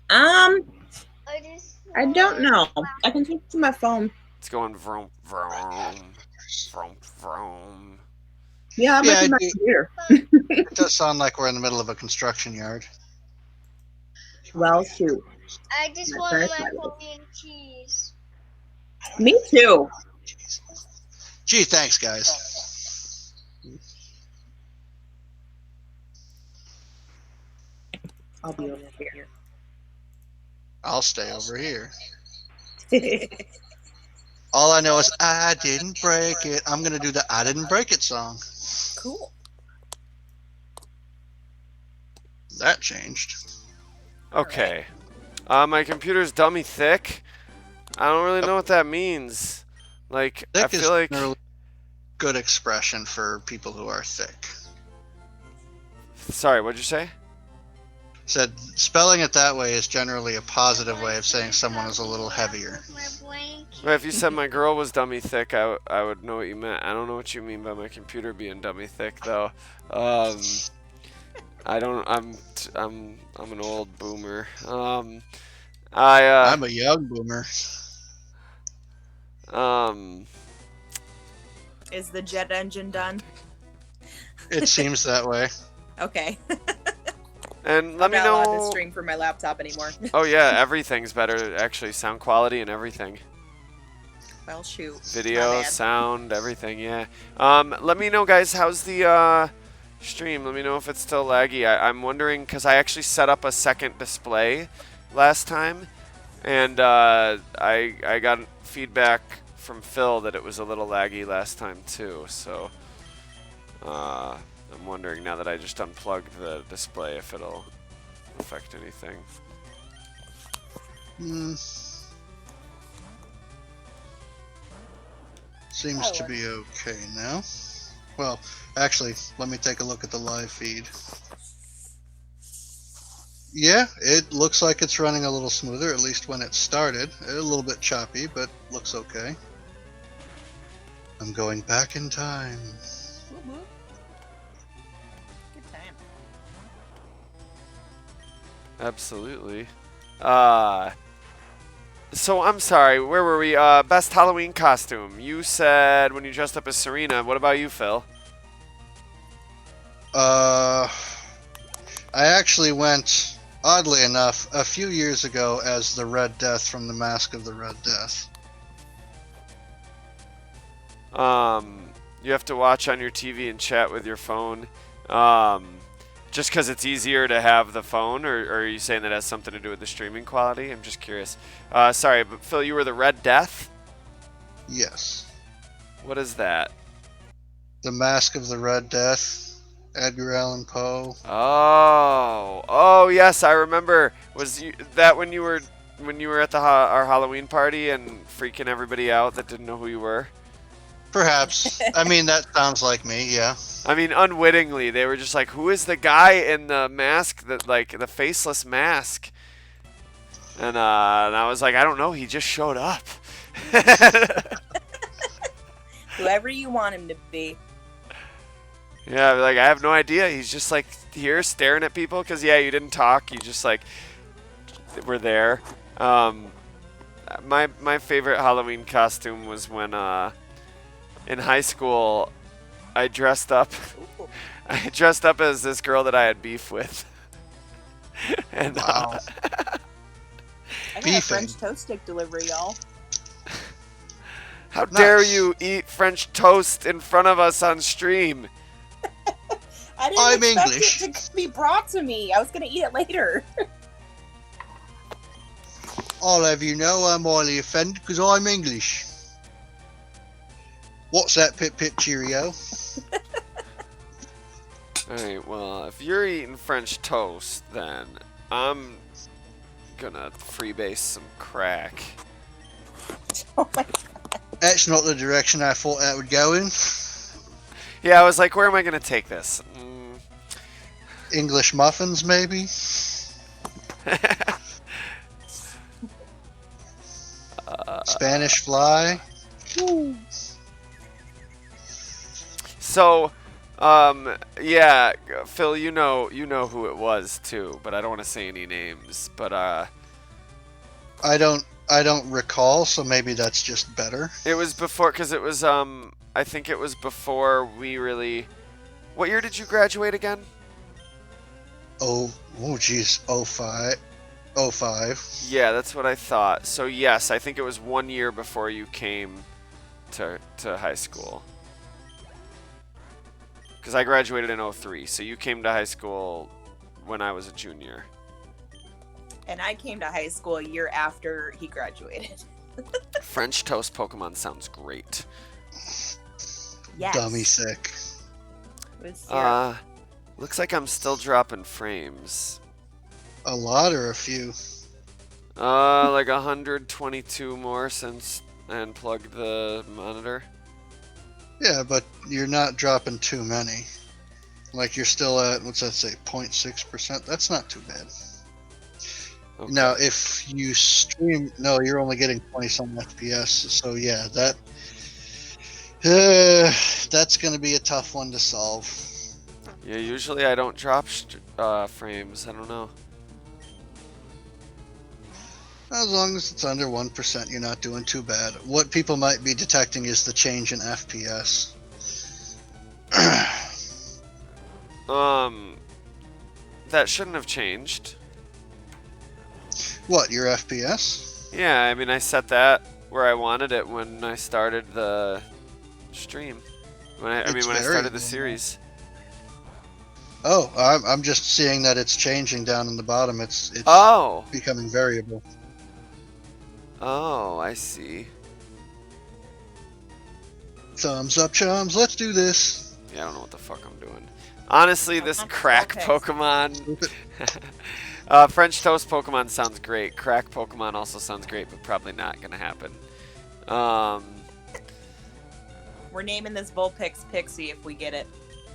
Speaker 6: I don't know. I can talk to my phone.
Speaker 1: It's going vroom, vroom, vroom, vroom.
Speaker 6: Yeah, I'm
Speaker 5: Yeah,
Speaker 6: making my
Speaker 5: it-
Speaker 6: computer.
Speaker 5: It does sound like we're in the middle of a construction yard.
Speaker 6: Well, shoot.
Speaker 7: I just
Speaker 6: My
Speaker 7: want
Speaker 6: first
Speaker 7: my
Speaker 6: one.
Speaker 7: macaroni and cheese.
Speaker 6: Me too.
Speaker 5: Gee, thanks, guys.
Speaker 6: I'll be over here.
Speaker 5: I'll stay over here. All I know is I didn't break it. I'm gonna do the I didn't break it song.
Speaker 6: Cool.
Speaker 5: That changed.
Speaker 1: Okay. My computer's dummy thick. I don't really know what that means. Like, I
Speaker 5: Thick is
Speaker 1: feel like...
Speaker 5: generally good expression for people who are thick.
Speaker 1: Sorry, what'd you say?
Speaker 5: Said spelling it that way is generally a positive way of saying someone is a little heavier.
Speaker 7: My blanket.
Speaker 1: Well, if you said my girl was dummy thick, I would know what you meant. I don't know what you mean by my computer being dummy thick, though. I don't. I'm an old boomer.
Speaker 5: I'm a young boomer.
Speaker 8: Is the jet engine done?
Speaker 5: It seems that way.
Speaker 8: Okay.
Speaker 1: And let
Speaker 8: I'm
Speaker 1: me
Speaker 8: not allowed to
Speaker 1: know.
Speaker 8: stream from my laptop anymore.
Speaker 1: Oh yeah, everything's better actually. Sound quality and everything.
Speaker 8: Well, shoot.
Speaker 1: Video,
Speaker 8: My bad.
Speaker 1: sound, everything. Yeah. Let me know, guys. How's the stream? Let me know if it's still laggy. I'm wondering because I actually set up a second display last time, and I got feedback from Phil that it was a little laggy last time too. So I'm wondering now that I just unplugged the display if it'll affect anything.
Speaker 5: Seems to be okay now. Well, actually, let me take a look at the live feed. Yeah, it looks like it's running a little smoother, at least when it started. A little bit choppy, but looks okay. I'm going back in time.
Speaker 8: Whoop, whoop. Good time.
Speaker 1: Absolutely. So I'm sorry, where were we? Best Halloween costume. You said when you dressed up as Serena. What about you, Phil?
Speaker 5: I actually went, oddly enough, a few years ago as the Red Death from the Mask of the Red Death.
Speaker 1: You have to watch on your TV and chat with your phone. Just because it's easier to have the phone, or are you saying that has something to do with the streaming quality? I'm just curious. Sorry, but Phil, you were the Red Death?
Speaker 5: Yes.
Speaker 1: What is that?
Speaker 5: The Mask of the Red Death. Edgar Allan Poe.
Speaker 1: Oh, yes, I remember. Was that when you were at our Halloween party and freaking everybody out that didn't know who you were?
Speaker 5: Perhaps. I mean, that sounds like me, yeah.
Speaker 1: I mean, unwittingly, they were just like, "Who is the guy in the mask that, like, the faceless mask?" And I was like, "I don't know. He just showed up."
Speaker 8: Whoever you want him to be.
Speaker 1: Yeah, like I have no idea. He's just like here staring at people because yeah, you didn't talk. You just like were there. my favorite Halloween costume was when in high school I dressed up. I dressed up as this girl that I had beef with. And
Speaker 5: Wow.
Speaker 8: I got a
Speaker 5: Beefing.
Speaker 8: French toast stick delivery, y'all.
Speaker 1: how dare
Speaker 5: Nice.
Speaker 1: you eat French toast in front of us on stream?
Speaker 8: I didn't
Speaker 5: I'm
Speaker 8: expect
Speaker 5: English.
Speaker 8: it to be brought to me. I was gonna eat it later.
Speaker 5: I'll have you know I'm highly offended because I'm English. What's that, Pip Pip Cheerio?
Speaker 1: Alright, well, if you're eating French toast, then I'm gonna freebase some crack.
Speaker 8: Oh my
Speaker 5: That's not the direction I thought that would go in.
Speaker 1: Yeah, I was like, where am I gonna take this?
Speaker 5: English muffins, maybe? Spanish fly?
Speaker 1: So, yeah, Phil, you know who it was too, but I don't want to say any names. But
Speaker 5: I don't recall, so maybe that's just better.
Speaker 1: it was before, cause it was I think it was before we really. What year did you graduate again?
Speaker 5: Oh geez, 05. 05.
Speaker 1: Yeah, that's what I thought. So yes, I think it was 1 year before you came to high school. Because I graduated in 03, so you came to high school when I was a junior.
Speaker 8: And I came to high school a year after he graduated.
Speaker 1: French toast Pokemon sounds great.
Speaker 8: Yes.
Speaker 5: Dummy sick.
Speaker 8: With syrup.
Speaker 1: Looks like I'm still dropping frames.
Speaker 5: A lot or a few?
Speaker 1: Like 122 more since I unplugged the monitor.
Speaker 5: Yeah, but you're not dropping too many. Like you're still at, what's that say, 0.6%? That's not too bad.
Speaker 1: Okay.
Speaker 5: Now, if you stream, no, you're only getting 20-some FPS. So yeah, that's going to be a tough one to solve.
Speaker 1: Yeah, usually I don't drop frames. I don't know.
Speaker 5: As long as it's under 1%, you're not doing too bad. What people might be detecting is the change in FPS.
Speaker 1: That shouldn't have changed.
Speaker 5: What, your FPS?
Speaker 1: Yeah, I mean, I set that where I wanted it when I started the stream. When I
Speaker 5: It's
Speaker 1: started the
Speaker 5: variable.
Speaker 1: series.
Speaker 5: Oh, I'm just seeing that it's changing down in the bottom. It's
Speaker 1: Oh!
Speaker 5: becoming variable.
Speaker 1: Oh, I see.
Speaker 5: Thumbs up, chums. Let's do this.
Speaker 1: Yeah, I don't know what the fuck I'm doing. Honestly, this crack
Speaker 8: Okay.
Speaker 1: Pokemon... French toast Pokemon sounds great. Crack Pokemon also sounds great, but probably not gonna happen.
Speaker 8: We're naming this Vulpix Pixie if we get it.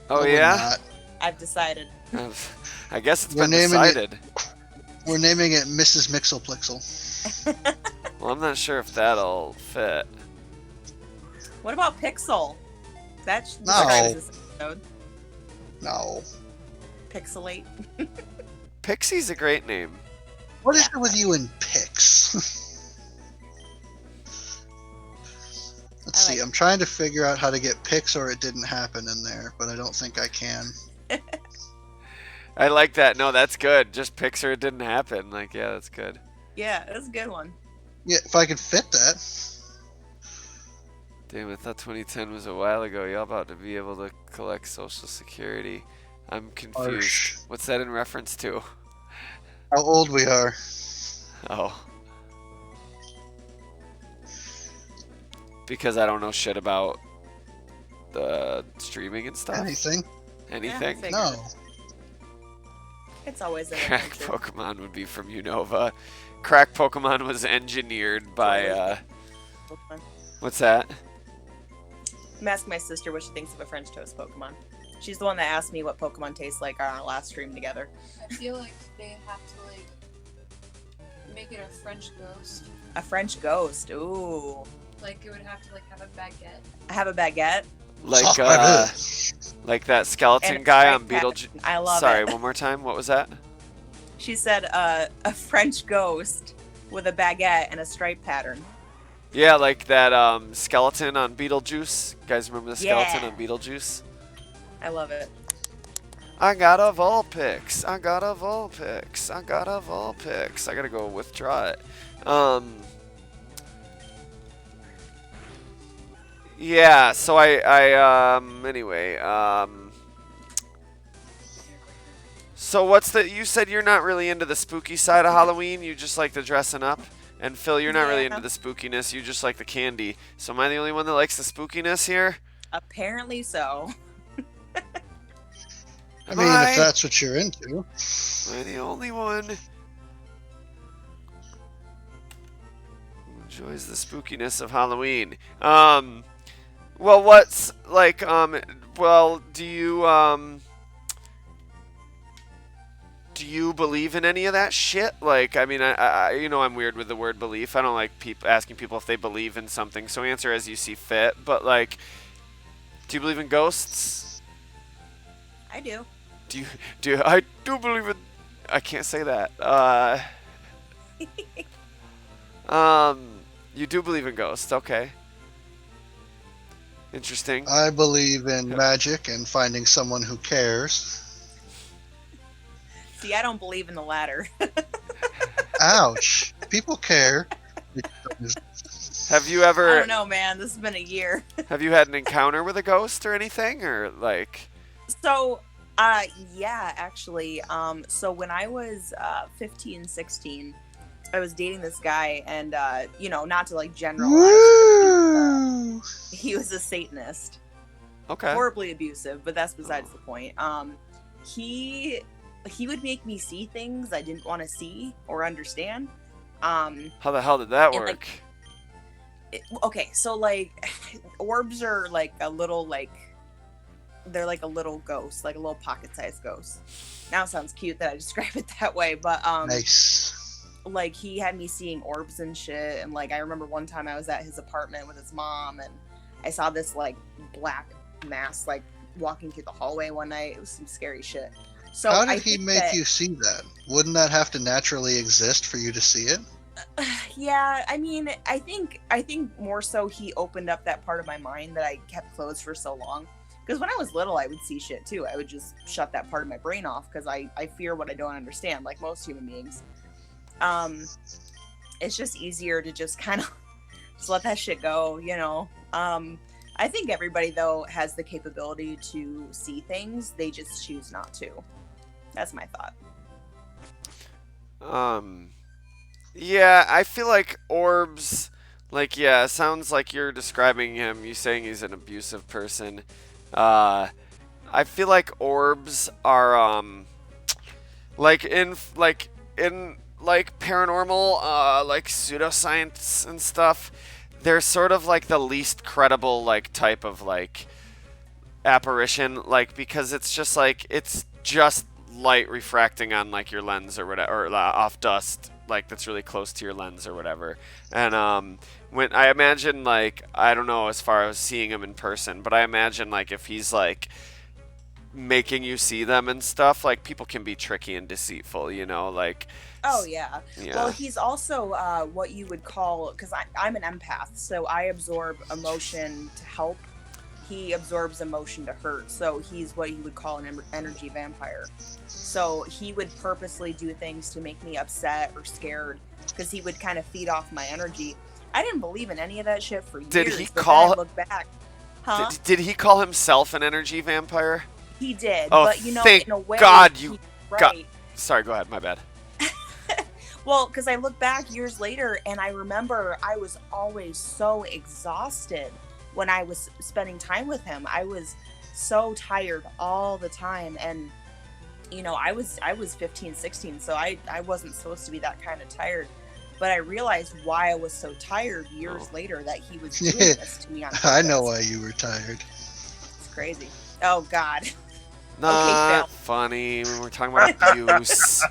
Speaker 1: Oh,
Speaker 5: No, we're
Speaker 1: yeah?
Speaker 5: not.
Speaker 8: I've decided.
Speaker 1: I guess it's
Speaker 5: We're
Speaker 1: been
Speaker 5: naming it-
Speaker 1: decided.
Speaker 5: We're naming it Mrs. Mixelplixel.
Speaker 1: Well, I'm not sure if that'll fit.
Speaker 8: What about Pixel? That's
Speaker 5: No.
Speaker 8: this episode.
Speaker 5: No.
Speaker 8: Pixelate.
Speaker 1: Pixie's a great name.
Speaker 5: What is it with you and Pix? Let's see. I'm trying to figure out how to get Pix or it didn't happen in there, but I don't think I can.
Speaker 1: I like that. No, that's good. Just Pixar, it didn't happen. Like, yeah, that's good.
Speaker 8: Yeah, that's a good one.
Speaker 5: Yeah, if I could fit that.
Speaker 1: Damn, I thought 2010 was a while ago. Y'all about to be able to collect Social Security. I'm confused.
Speaker 5: Harsh.
Speaker 1: What's that in reference to?
Speaker 5: How old we are.
Speaker 1: Oh. Because I don't know shit about the streaming and stuff.
Speaker 5: Anything?
Speaker 1: Anything?
Speaker 8: Yeah,
Speaker 5: No.
Speaker 8: It's always an
Speaker 1: Crack
Speaker 8: adventure.
Speaker 1: Pokemon would be from Unova. Crack Pokemon was engineered by, what's that?
Speaker 8: I'm asking my sister what she thinks of a French toast Pokemon. She's the one that asked me what Pokemon tastes like on our last stream together.
Speaker 9: I feel like they have to like make it a French ghost.
Speaker 8: A French ghost. Ooh.
Speaker 9: Like it would have to like have a baguette.
Speaker 8: I have a baguette.
Speaker 1: Like that skeleton
Speaker 8: And a
Speaker 1: guy
Speaker 8: fried
Speaker 1: on Beetlejuice.
Speaker 8: cat. I love
Speaker 1: Sorry,
Speaker 8: it.
Speaker 1: one more time. What was that?
Speaker 8: She said a French ghost with a baguette and a stripe pattern.
Speaker 1: Yeah, like that skeleton on Beetlejuice. You guys remember the skeleton
Speaker 8: Yeah.
Speaker 1: on Beetlejuice?
Speaker 8: I love it.
Speaker 1: I got a Vulpix. I got a Vulpix. I got a Vulpix. I gotta go withdraw it. Yeah, so anyway, so what's you said you're not really into the spooky side of Halloween, you just like the dressing up? And Phil, you're not really into the spookiness, you just like the candy. So am I the only one that likes the spookiness here?
Speaker 8: Apparently so.
Speaker 5: I mean, if that's what you're into.
Speaker 1: Am I the only one who enjoys the spookiness of Halloween? Well, what's like, well, do you believe in any of that shit? Like, I mean, I you know I'm weird with the word belief. I don't like asking people if they believe in something, so answer as you see fit. But, like, do you believe in ghosts?
Speaker 8: I do.
Speaker 1: I do believe in... I can't say that. You do believe in ghosts, okay. Interesting.
Speaker 5: I believe in magic and finding someone who cares.
Speaker 8: See, I don't believe in the latter.
Speaker 5: Ouch. People care.
Speaker 1: Have you ever...
Speaker 8: I don't know, man. This has been a year.
Speaker 1: Have you had an encounter with a ghost or anything? Or, like...
Speaker 8: So, yeah, actually. So when I was 15, 16, I was dating this guy, and, you know, not to, like, generalize, he was a Satanist.
Speaker 1: Okay.
Speaker 8: Horribly abusive, but that's besides the point. He would make me see things I didn't want to see or understand.
Speaker 1: How the hell did that work?
Speaker 8: Like, okay, so, like, orbs are, like, a little, like... They're like a little ghost, like a little pocket-sized ghost. Now it sounds cute that I describe it that way, but
Speaker 5: Nice.
Speaker 8: like he had me seeing orbs and shit, and like I remember one time I was at his apartment with his mom, and I saw this like black mass like walking through the hallway one night. It was some scary shit. So
Speaker 5: how did he make you see that? Wouldn't that have to naturally exist for you to see it?
Speaker 8: Yeah, I mean, I think more so he opened up that part of my mind that I kept closed for so long. Because when I was little, I would see shit too. I would just shut that part of my brain off because I fear what I don't understand, like most human beings. It's just easier to just kind of just let that shit go, you know. I think everybody, though, has the capability to see things. They just choose not to. That's my thought.
Speaker 1: Yeah, I feel like orbs, like, yeah, it sounds like you're describing him. You're saying he's an abusive person. I feel like orbs are, like in paranormal, like pseudoscience and stuff, they're sort of like the least credible, like, type of, like, apparition, like, because it's just like, it's just light refracting on, like, your lens or whatever, or off dust, like, that's really close to your lens or whatever. And, when I imagine, like, I don't know as far as seeing him in person, but I imagine, like, if he's, like, making you see them and stuff, like, people can be tricky and deceitful, you know, like...
Speaker 8: Oh, yeah.
Speaker 1: Yeah.
Speaker 8: Well, he's also what you would call... Because I'm an empath, so I absorb emotion to help. He absorbs emotion to hurt, so he's what you would call an energy vampire. So he would purposely do things to make me upset or scared, because he would kind of feed off my energy. I didn't believe in any of that shit for years.
Speaker 1: Did he
Speaker 8: but
Speaker 1: call...
Speaker 8: then I look back. Huh?
Speaker 1: Did he call himself an energy vampire?
Speaker 8: He did,
Speaker 1: Oh,
Speaker 8: but you know,
Speaker 1: thank
Speaker 8: in a way,
Speaker 1: God you
Speaker 8: right.
Speaker 1: got... Sorry, go ahead, my bad.
Speaker 8: Well, because I look back years later, and I remember I was always so exhausted when I was spending time with him. I was so tired all the time, and you know, I was 15, 16, so I wasn't supposed to be that kind of tired. But I realized why I was so tired years later, that he was doing this to me on purpose.
Speaker 5: I know why you were tired.
Speaker 8: It's crazy. Oh, God.
Speaker 1: Not
Speaker 8: Phil.
Speaker 1: funny when we're talking about abuse.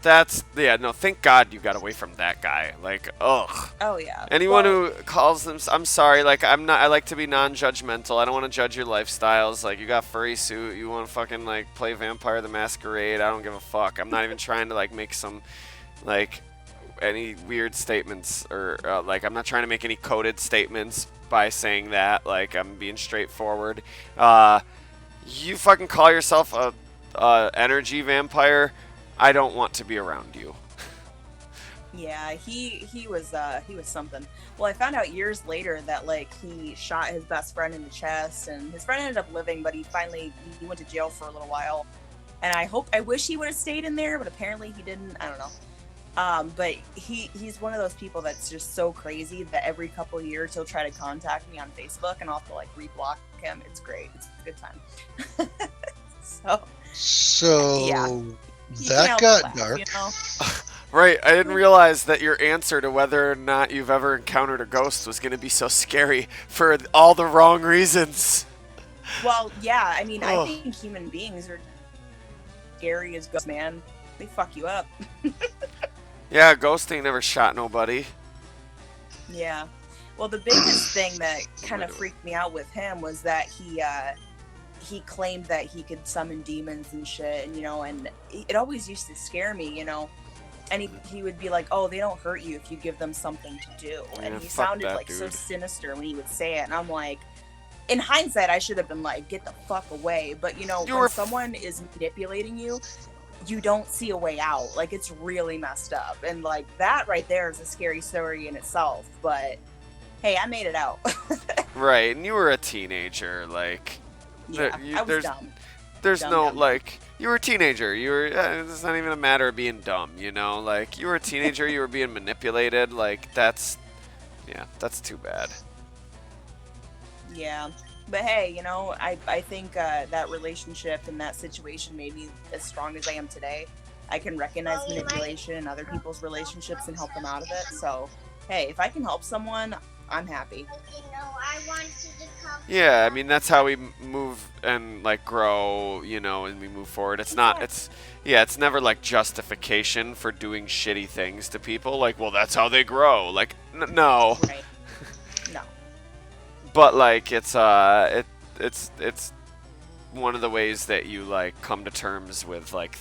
Speaker 1: That's... Yeah, no, thank God you got away from that guy. Like, ugh.
Speaker 8: Oh, yeah.
Speaker 1: Anyone who calls them... I'm sorry, like, I like to be non-judgmental. I don't want to judge your lifestyles. Like, you got furry suit, you want to fucking, like, play Vampire the Masquerade. I don't give a fuck. I'm not even trying to, like, make some... like any weird statements or like I'm not trying to make any coded statements by saying that. Like I'm being straightforward. You fucking call yourself a energy vampire. I don't want to be around you.
Speaker 8: Yeah, he was something. Well, I found out years later that like he shot his best friend in the chest, and his friend ended up living, but he went to jail for a little while. And I wish he would have stayed in there, but apparently he didn't. I don't know. But he's one of those people that's just so crazy that every couple of years he'll try to contact me on Facebook, and I'll have to like reblock him. It's great. It's a good time.
Speaker 5: So
Speaker 8: yeah,
Speaker 5: that got dark.
Speaker 8: You know?
Speaker 1: Right, I didn't realize that your answer to whether or not you've ever encountered a ghost was going to be so scary for all the wrong reasons.
Speaker 8: Well, yeah, I mean, I think human beings are scary as ghosts, man. They fuck you up.
Speaker 1: Yeah, ghost ain't never shot nobody.
Speaker 8: Yeah. Well, the biggest thing that kind of freaked me out with him was that he claimed that he could summon demons and shit, and and it always used to scare me, And he would be like, "Oh, they don't hurt you if you give them something to do." And he sounded like so sinister when he would say it. And I'm like, in hindsight, I should have been like, "Get the fuck away." But when someone is manipulating you, you don't see a way out. Like it's really messed up. And like that right there is a scary story in itself. But hey, I made it out.
Speaker 1: Right, and you were a teenager, like.
Speaker 8: Yeah, I was dumb.
Speaker 1: There's
Speaker 8: dumb.
Speaker 1: like. You were a teenager. You were. It's not even a matter of being dumb, Like you were a teenager. You were being manipulated. Like that's too bad.
Speaker 8: Yeah, but hey, I think that relationship and that situation made me as strong as I am today. I can recognize manipulation in other people's relationships and help them out of it. So, hey, if I can help someone, I'm happy.
Speaker 1: Yeah, I mean that's how we move and like grow, and we move forward. It's not. It's never like justification for doing shitty things to people. Like, well, that's how they grow. Like, no.
Speaker 8: Right. No.
Speaker 1: But like, it's one of the ways that you like come to terms with like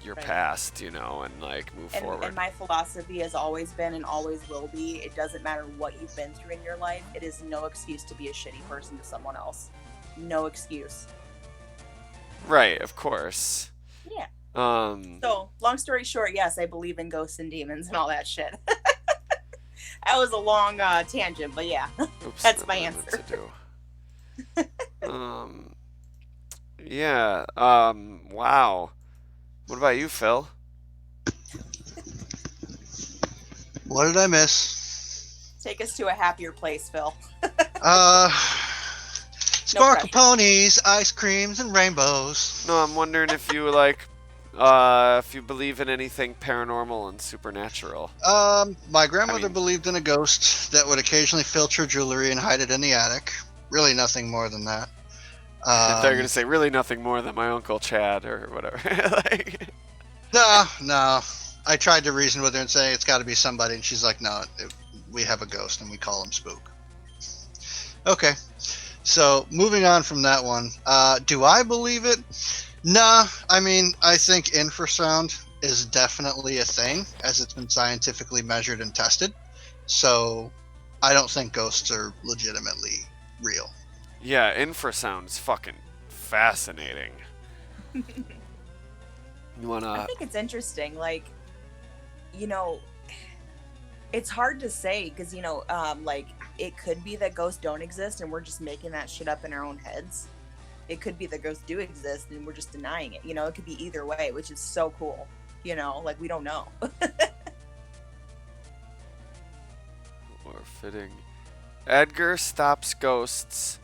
Speaker 1: your past, and like move forward.
Speaker 8: And my philosophy has always been and always will be, it doesn't matter what you've been through in your life, it is no excuse to be a shitty person to someone else. No excuse.
Speaker 1: Right, of course.
Speaker 8: Yeah.
Speaker 1: So,
Speaker 8: long story short, yes, I believe in ghosts and demons and all that shit. That was a long tangent, but yeah.
Speaker 1: Oops,
Speaker 8: that's my answer.
Speaker 1: Yeah. Wow. What about you, Phil?
Speaker 5: What did I miss?
Speaker 8: Take us to a happier place, Phil.
Speaker 5: Sparkle ponies, ice creams, and rainbows.
Speaker 1: No, I'm wondering if you if you believe in anything paranormal and supernatural.
Speaker 5: My grandmother believed in a ghost that would occasionally filter jewelry and hide it in the attic. Really nothing more than that.
Speaker 1: I thought you were going to say really nothing more than my Uncle Chad or whatever.
Speaker 5: No. I tried to reason with her and say it's got to be somebody, and she's like, no, we have a ghost and we call him Spook. Okay, so moving on from that one, do I believe it? Nah, I mean, I think infrasound is definitely a thing, as it's been scientifically measured and tested. So I don't think ghosts are legitimately real.
Speaker 1: Yeah, infrasound is fucking fascinating. You wanna?
Speaker 8: I think it's interesting. Like, it's hard to say because like it could be that ghosts don't exist and we're just making that shit up in our own heads. It could be that ghosts do exist and we're just denying it. It could be either way, which is so cool. Like we don't know.
Speaker 1: Or fitting. Edgar stops ghosts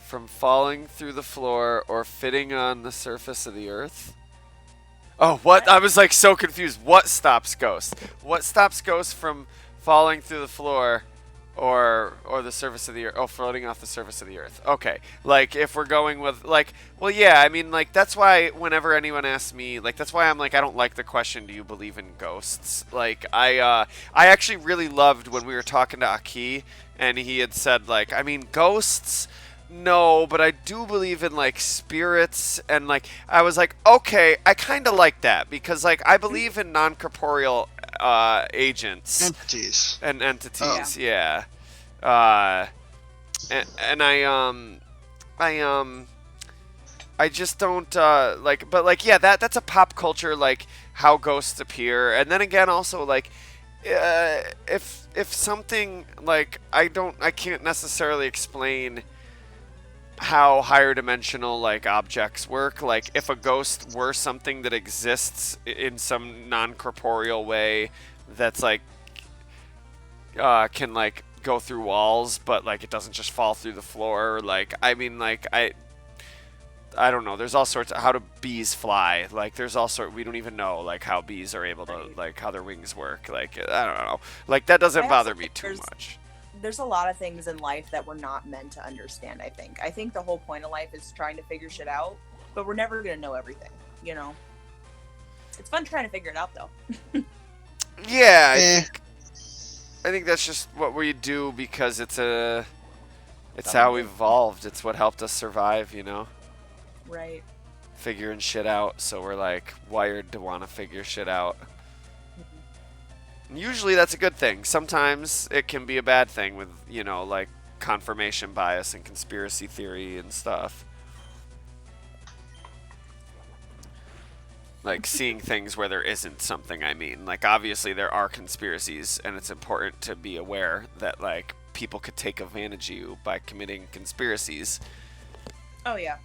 Speaker 1: from falling through the floor or fitting on the surface of the earth. Oh, what? I was like so confused. What stops ghosts? What stops ghosts from falling through the floor or the surface of the earth? Oh, floating off the surface of the earth. Okay. Like if we're going with like, well, yeah, I mean like that's why whenever anyone asks me, like that's why I'm like I don't like the question, do you believe in ghosts? Like I actually really loved when we were talking to Aki and he had said like, I mean ghosts. No, but I do believe in like spirits and like I was like, okay, I kind of like that because like I believe in non-corporeal agents
Speaker 5: Entities.
Speaker 1: and entities.
Speaker 5: Oh.
Speaker 1: Yeah. And I just don't like, but like, yeah, that's a pop culture, like how ghosts appear, and then again, also like, if something like I can't necessarily explain how higher dimensional like objects work. Like if a ghost were something that exists in some non-corporeal way, that's like can like go through walls, but like it doesn't just fall through the floor. Like I mean, like I don't know. There's all sorts of how do bees fly? Like there's all sort. We don't even know like how bees are able to like how their wings work. Like I don't know. Like that doesn't bother me too much.
Speaker 8: There's a lot of things in life that we're not meant to understand. I think the whole point of life is trying to figure shit out, but we're never gonna know everything. You know. It's fun trying to figure it out though.
Speaker 1: Yeah. I think that's just what we do because it's how we've evolved. It's what helped us survive, you know?
Speaker 8: Right.
Speaker 1: Figuring shit out, so we're like wired to want to figure shit out. Usually that's a good thing. Sometimes it can be a bad thing with, you know, like confirmation bias and conspiracy theory and stuff. Like seeing things where there isn't something, I mean. Like obviously there are conspiracies and it's important to be aware that like people could take advantage of you by committing conspiracies.
Speaker 8: Oh yeah.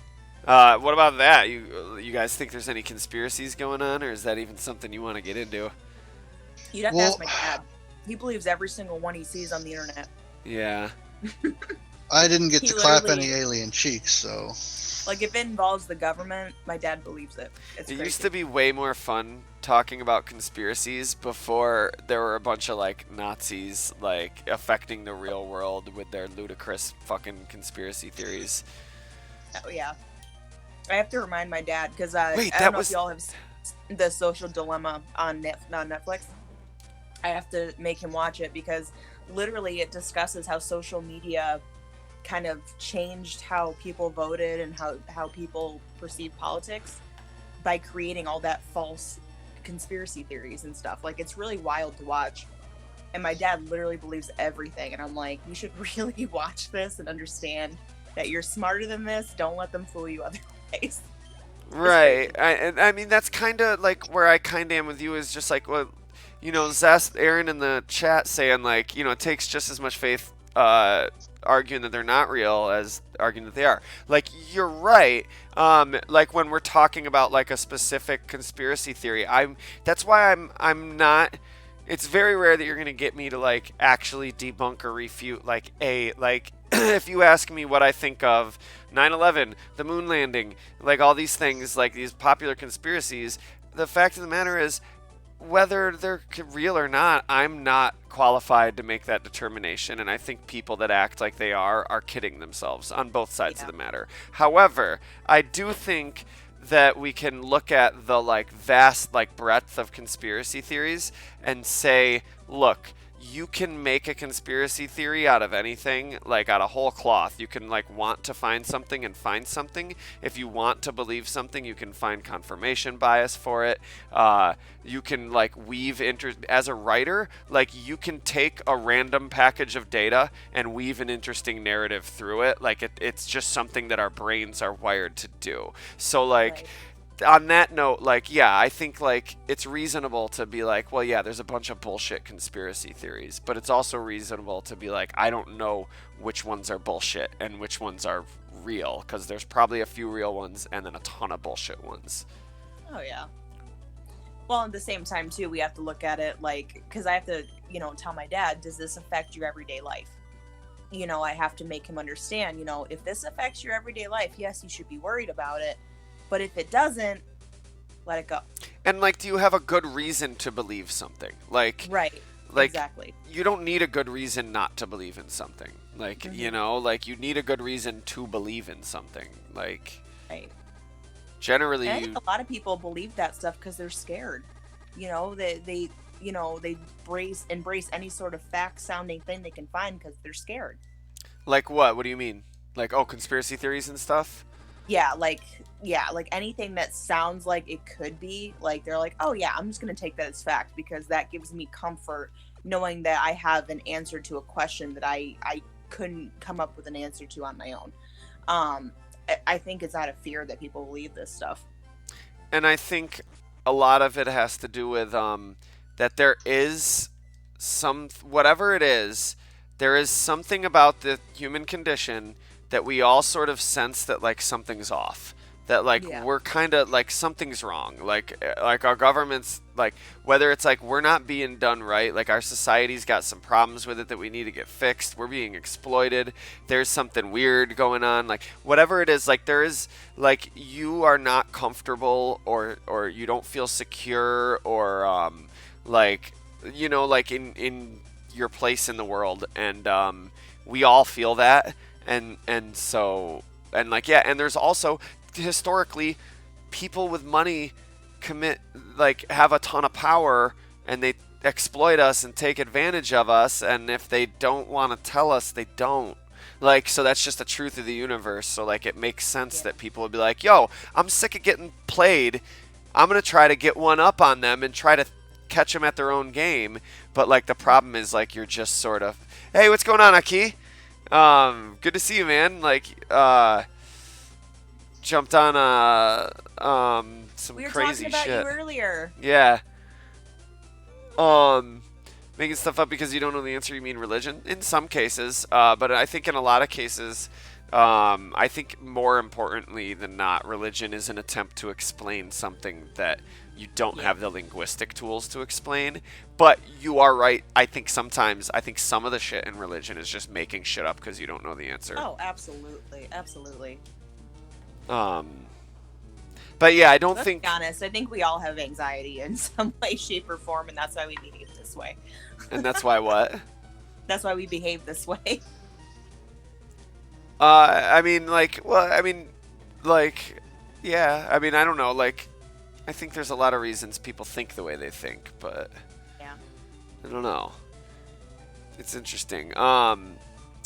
Speaker 1: What about that? You guys think there's any conspiracies going on, or is that even something you want to get into?
Speaker 8: You'd have to ask my dad. He believes every single one he sees on the internet.
Speaker 1: Yeah.
Speaker 5: I didn't get to clap any alien cheeks, so...
Speaker 8: Like, if it involves the government, my dad believes it. It
Speaker 1: used to be way more fun talking about conspiracies before there were a bunch of, like, Nazis, like, affecting the real world with their ludicrous fucking conspiracy theories.
Speaker 8: Oh, yeah. I have to remind my dad, because I don't know if y'all have seen The Social Dilemma on Netflix. I have to make him watch it, because literally it discusses how social media kind of changed how people voted and how people perceive politics by creating all that false conspiracy theories and stuff. Like, it's really wild to watch. And my dad literally believes everything. And I'm like, you should really watch this and understand that you're smarter than this. Don't let them fool you otherwise.
Speaker 1: Right. I mean, that's kind of like where I kind of am with you, is just like, well, you know, Aaron in the chat saying, like, you know, it takes just as much faith arguing that they're not real as arguing that they are. Like, you're right. Like when we're talking about like a specific conspiracy theory, that's why I'm not. It's very rare that you're gonna get me to like actually debunk or refute like if you ask me what I think of 9/11, the moon landing, like all these things, like these popular conspiracies, the fact of the matter is, whether they're real or not, I'm not qualified to make that determination, and I think people that act like they are kidding themselves on both sides of the matter. However, I do think that we can look at the like vast like breadth of conspiracy theories and say, look, you can make a conspiracy theory out of anything, like out of whole cloth. You can like want to find something and find something. If you want to believe something, you can find confirmation bias for it. You can like weave as a writer, like you can take a random package of data and weave an interesting narrative through it. Like it's just something that our brains are wired to do. So like. Right. On that note, like, yeah, I think, like, it's reasonable to be like, well, yeah, there's a bunch of bullshit conspiracy theories, but it's also reasonable to be like, I don't know which ones are bullshit and which ones are real, because there's probably a few real ones and then a ton of bullshit ones.
Speaker 8: Oh, yeah. Well, at the same time, too, we have to look at it, like, because I have to, you know, tell my dad, does this affect your everyday life? You know, I have to make him understand, you know, if this affects your everyday life, yes, you should be worried about it. But if it doesn't, let it go.
Speaker 1: And like, do you have a good reason to believe something? Like,
Speaker 8: right.
Speaker 1: Like,
Speaker 8: exactly.
Speaker 1: You don't need a good reason not to believe in something. Like, you know, like you need a good reason to believe in something. Like,
Speaker 8: right.
Speaker 1: Generally,
Speaker 8: and I think a lot of people believe that stuff because they're scared. You know, they you know, they embrace any sort of fact-sounding thing they can find because they're scared.
Speaker 1: Like what? What do you mean? Like, oh, conspiracy theories and stuff?
Speaker 8: yeah, like anything that sounds like it could be, like they're like, oh yeah, I'm just gonna take that as fact because that gives me comfort knowing that I have an answer to a question that I couldn't come up with an answer to on my own. I think it's out of fear that people believe this stuff.
Speaker 1: And I think a lot of it has to do with that there is whatever it is, there is something about the human condition that we all sort of sense that like something's off. That like we're kind of like something's wrong. Like our government's like, whether it's like we're not being done right, like our society's got some problems with it that we need to get fixed. We're being exploited. There's something weird going on. Like whatever it is, like there is like you are not comfortable or you don't feel secure or like you know like in your place in the world, and we all feel that, and so and like yeah, and there's also historically people with money have a ton of power and they exploit us and take advantage of us, and if they don't want to tell us, they don't. Like, so that's just the truth of the universe. So like it makes sense that people would be like, yo, I'm sick of getting played, I'm gonna try to get one up on them and try to catch them at their own game. But like the problem is like you're just sort of, hey, what's going on, Aki? Good to see you, man. Like jumped on some
Speaker 8: we were
Speaker 1: crazy
Speaker 8: talking about
Speaker 1: shit
Speaker 8: you earlier.
Speaker 1: Yeah. Making stuff up because you don't know the answer, you mean religion in some cases, but I think in a lot of cases, I think more importantly than not, religion is an attempt to explain something that you don't have the linguistic tools to explain. But you are right. I think some of the shit in religion is just making shit up because you don't know the answer.
Speaker 8: Oh, absolutely.
Speaker 1: But yeah, I don't
Speaker 8: Let's
Speaker 1: think.
Speaker 8: Be honest, I think we all have anxiety in some way, shape, or form, and that's why we behave this way.
Speaker 1: And that's why what?
Speaker 8: That's why we behave this way.
Speaker 1: I mean, yeah. I mean, I don't know. Like, I think there's a lot of reasons people think the way they think, but
Speaker 8: yeah,
Speaker 1: I don't know. It's interesting.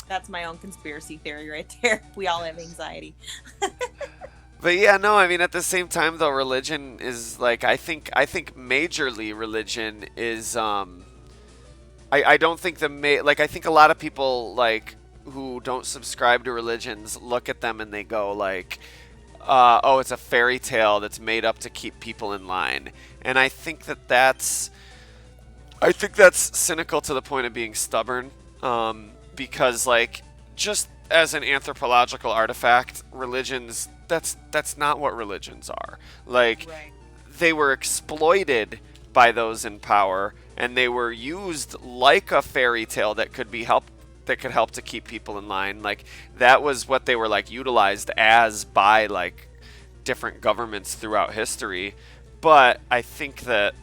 Speaker 8: That's my own conspiracy theory right there. We all have anxiety.
Speaker 1: But yeah, no, I mean, at the same time, though, religion is like, I think majorly religion is, I don't think I think a lot of people, like, who don't subscribe to religions look at them and they go, like, oh, it's a fairy tale that's made up to keep people in line. And I think that's cynical to the point of being stubborn, because, like, just as an anthropological artifact, religions, that's not what religions are. Like,
Speaker 8: right.
Speaker 1: They were exploited by those in power, and they were used like a fairy tale that could help to keep people in line. Like, that was what they were, like, utilized as by, like, different governments throughout history. But I think that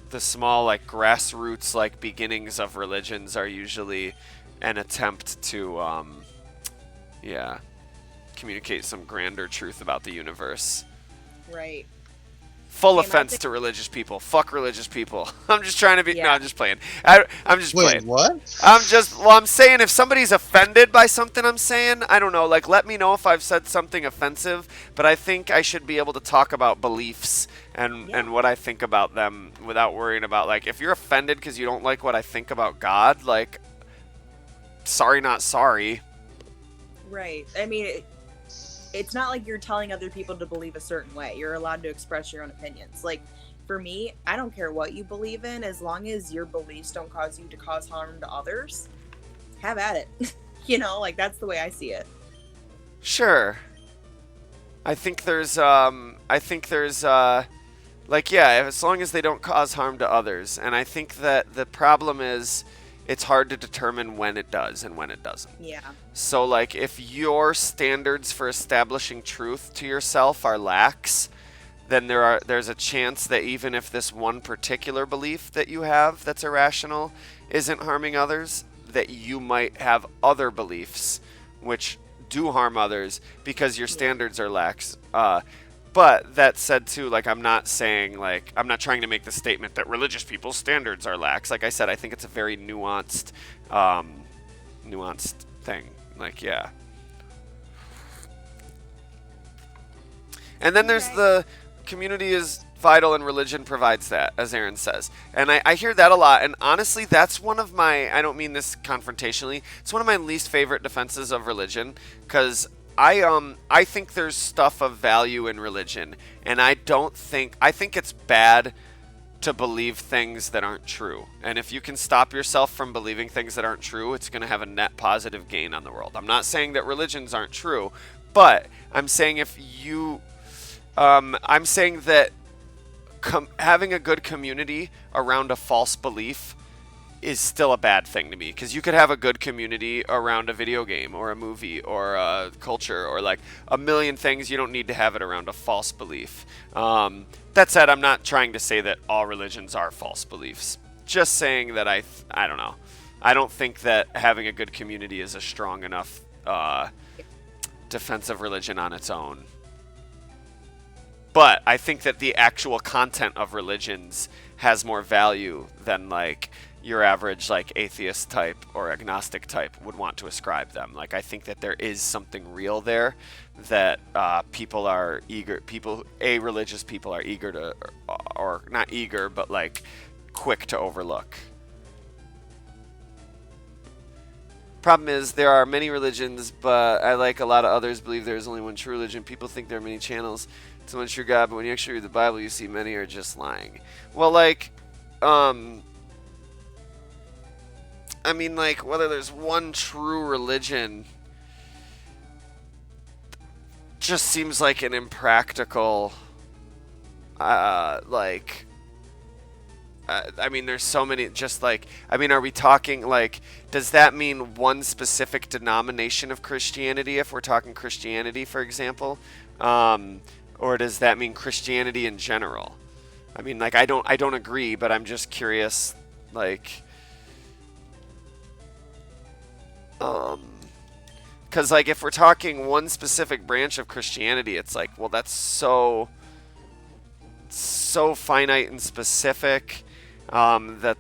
Speaker 1: the small, like, grassroots, like, beginnings of religions are usually an attempt to communicate some grander truth about the universe.
Speaker 8: Right.
Speaker 1: Full offense to religious people. Fuck religious people. I'm just trying to be.
Speaker 8: Yeah.
Speaker 1: No, I'm just playing. I'm just
Speaker 5: Wait,
Speaker 1: playing.
Speaker 5: what?
Speaker 1: I'm saying if somebody's offended by something I'm saying, I don't know. Like, let me know if I've said something offensive. But I think I should be able to talk about beliefs and what I think about them without worrying about, like, if you're offended because you don't like what I think about God, like, sorry, not sorry.
Speaker 8: Right. I mean, it's not like you're telling other people to believe a certain way. You're allowed to express your own opinions. Like, for me, I don't care what you believe in, as long as your beliefs don't cause you to cause harm to others, have at it. You know, like, that's the way I see it.
Speaker 1: Sure. I think there's like, yeah, as long as they don't cause harm to others. And I think that the problem is it's hard to determine when it does and when it doesn't.
Speaker 8: Yeah.
Speaker 1: So, like, if your standards for establishing truth to yourself are lax, then there's a chance that even if this one particular belief that you have that's irrational isn't harming others, that you might have other beliefs which do harm others because your standards are lax. But that said, too, like, I'm not saying, like, I'm not trying to make the statement that religious people's standards are lax. Like I said, I think it's a very nuanced thing. Like, yeah. And then there's the community is vital and religion provides that, as Aaron says. And I hear that a lot. And honestly, that's one of my, I don't mean this confrontationally, it's one of my least favorite defenses of religion. Because I think there's stuff of value in religion. And I think it's bad to believe things that aren't true. And if you can stop yourself from believing things that aren't true, it's going to have a net positive gain on the world. I'm not saying that religions aren't true, but I'm saying I'm saying that having a good community around a false belief is still a bad thing to me, because you could have a good community around a video game or a movie or a culture or like a million things. You don't need to have it around a false belief. That said, I'm not trying to say that all religions are false beliefs. Just saying that I don't know. I don't think that having a good community is a strong enough defense of religion on its own. But I think that the actual content of religions has more value than like your average like atheist type or agnostic type would want to ascribe them. Like I think that there is something real there that religious people are eager to, or not eager, but like quick to overlook. Problem is, there are many religions, but I like a lot of others believe there is only one true religion. People think there are many channels to one true God, but when you actually read the Bible, you see many are just lying. Well, like, I mean, like, whether there's one true religion just seems like an impractical, I mean, there's so many, just like, I mean, are we talking, like, does that mean one specific denomination of Christianity, if we're talking Christianity, for example? Or does that mean Christianity in general? I mean, like, I don't agree, but I'm just curious, like, because, like, if we're talking one specific branch of Christianity, it's like, well, that's so finite and specific, that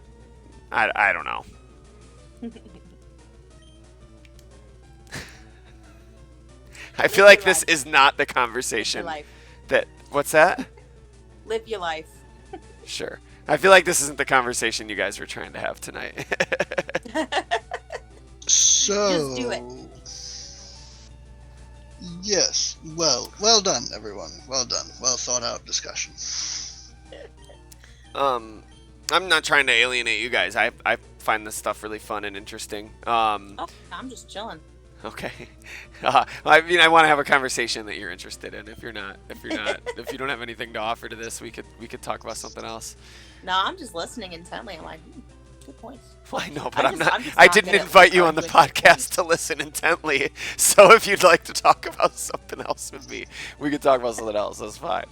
Speaker 1: I don't know. I feel like this is not the conversation that, what's that?
Speaker 8: Live your life.
Speaker 1: Sure. I feel like this isn't the conversation you guys were trying to have tonight.
Speaker 5: So,
Speaker 8: Just do it.
Speaker 5: Yes. Well done, everyone. Well done. Well thought out discussion.
Speaker 1: I'm not trying to alienate you guys. I find this stuff really fun and interesting.
Speaker 8: Oh, I'm just chilling.
Speaker 1: Okay. I mean, I want to have a conversation that you're interested in. If you don't have anything to offer to this, we could talk about something else.
Speaker 8: No, I'm just listening intently. I'm like, good points.
Speaker 1: Well, I know, but I didn't invite you on the podcast to listen intently. So if you'd like to talk about something else with me, we could talk about something else. That's fine.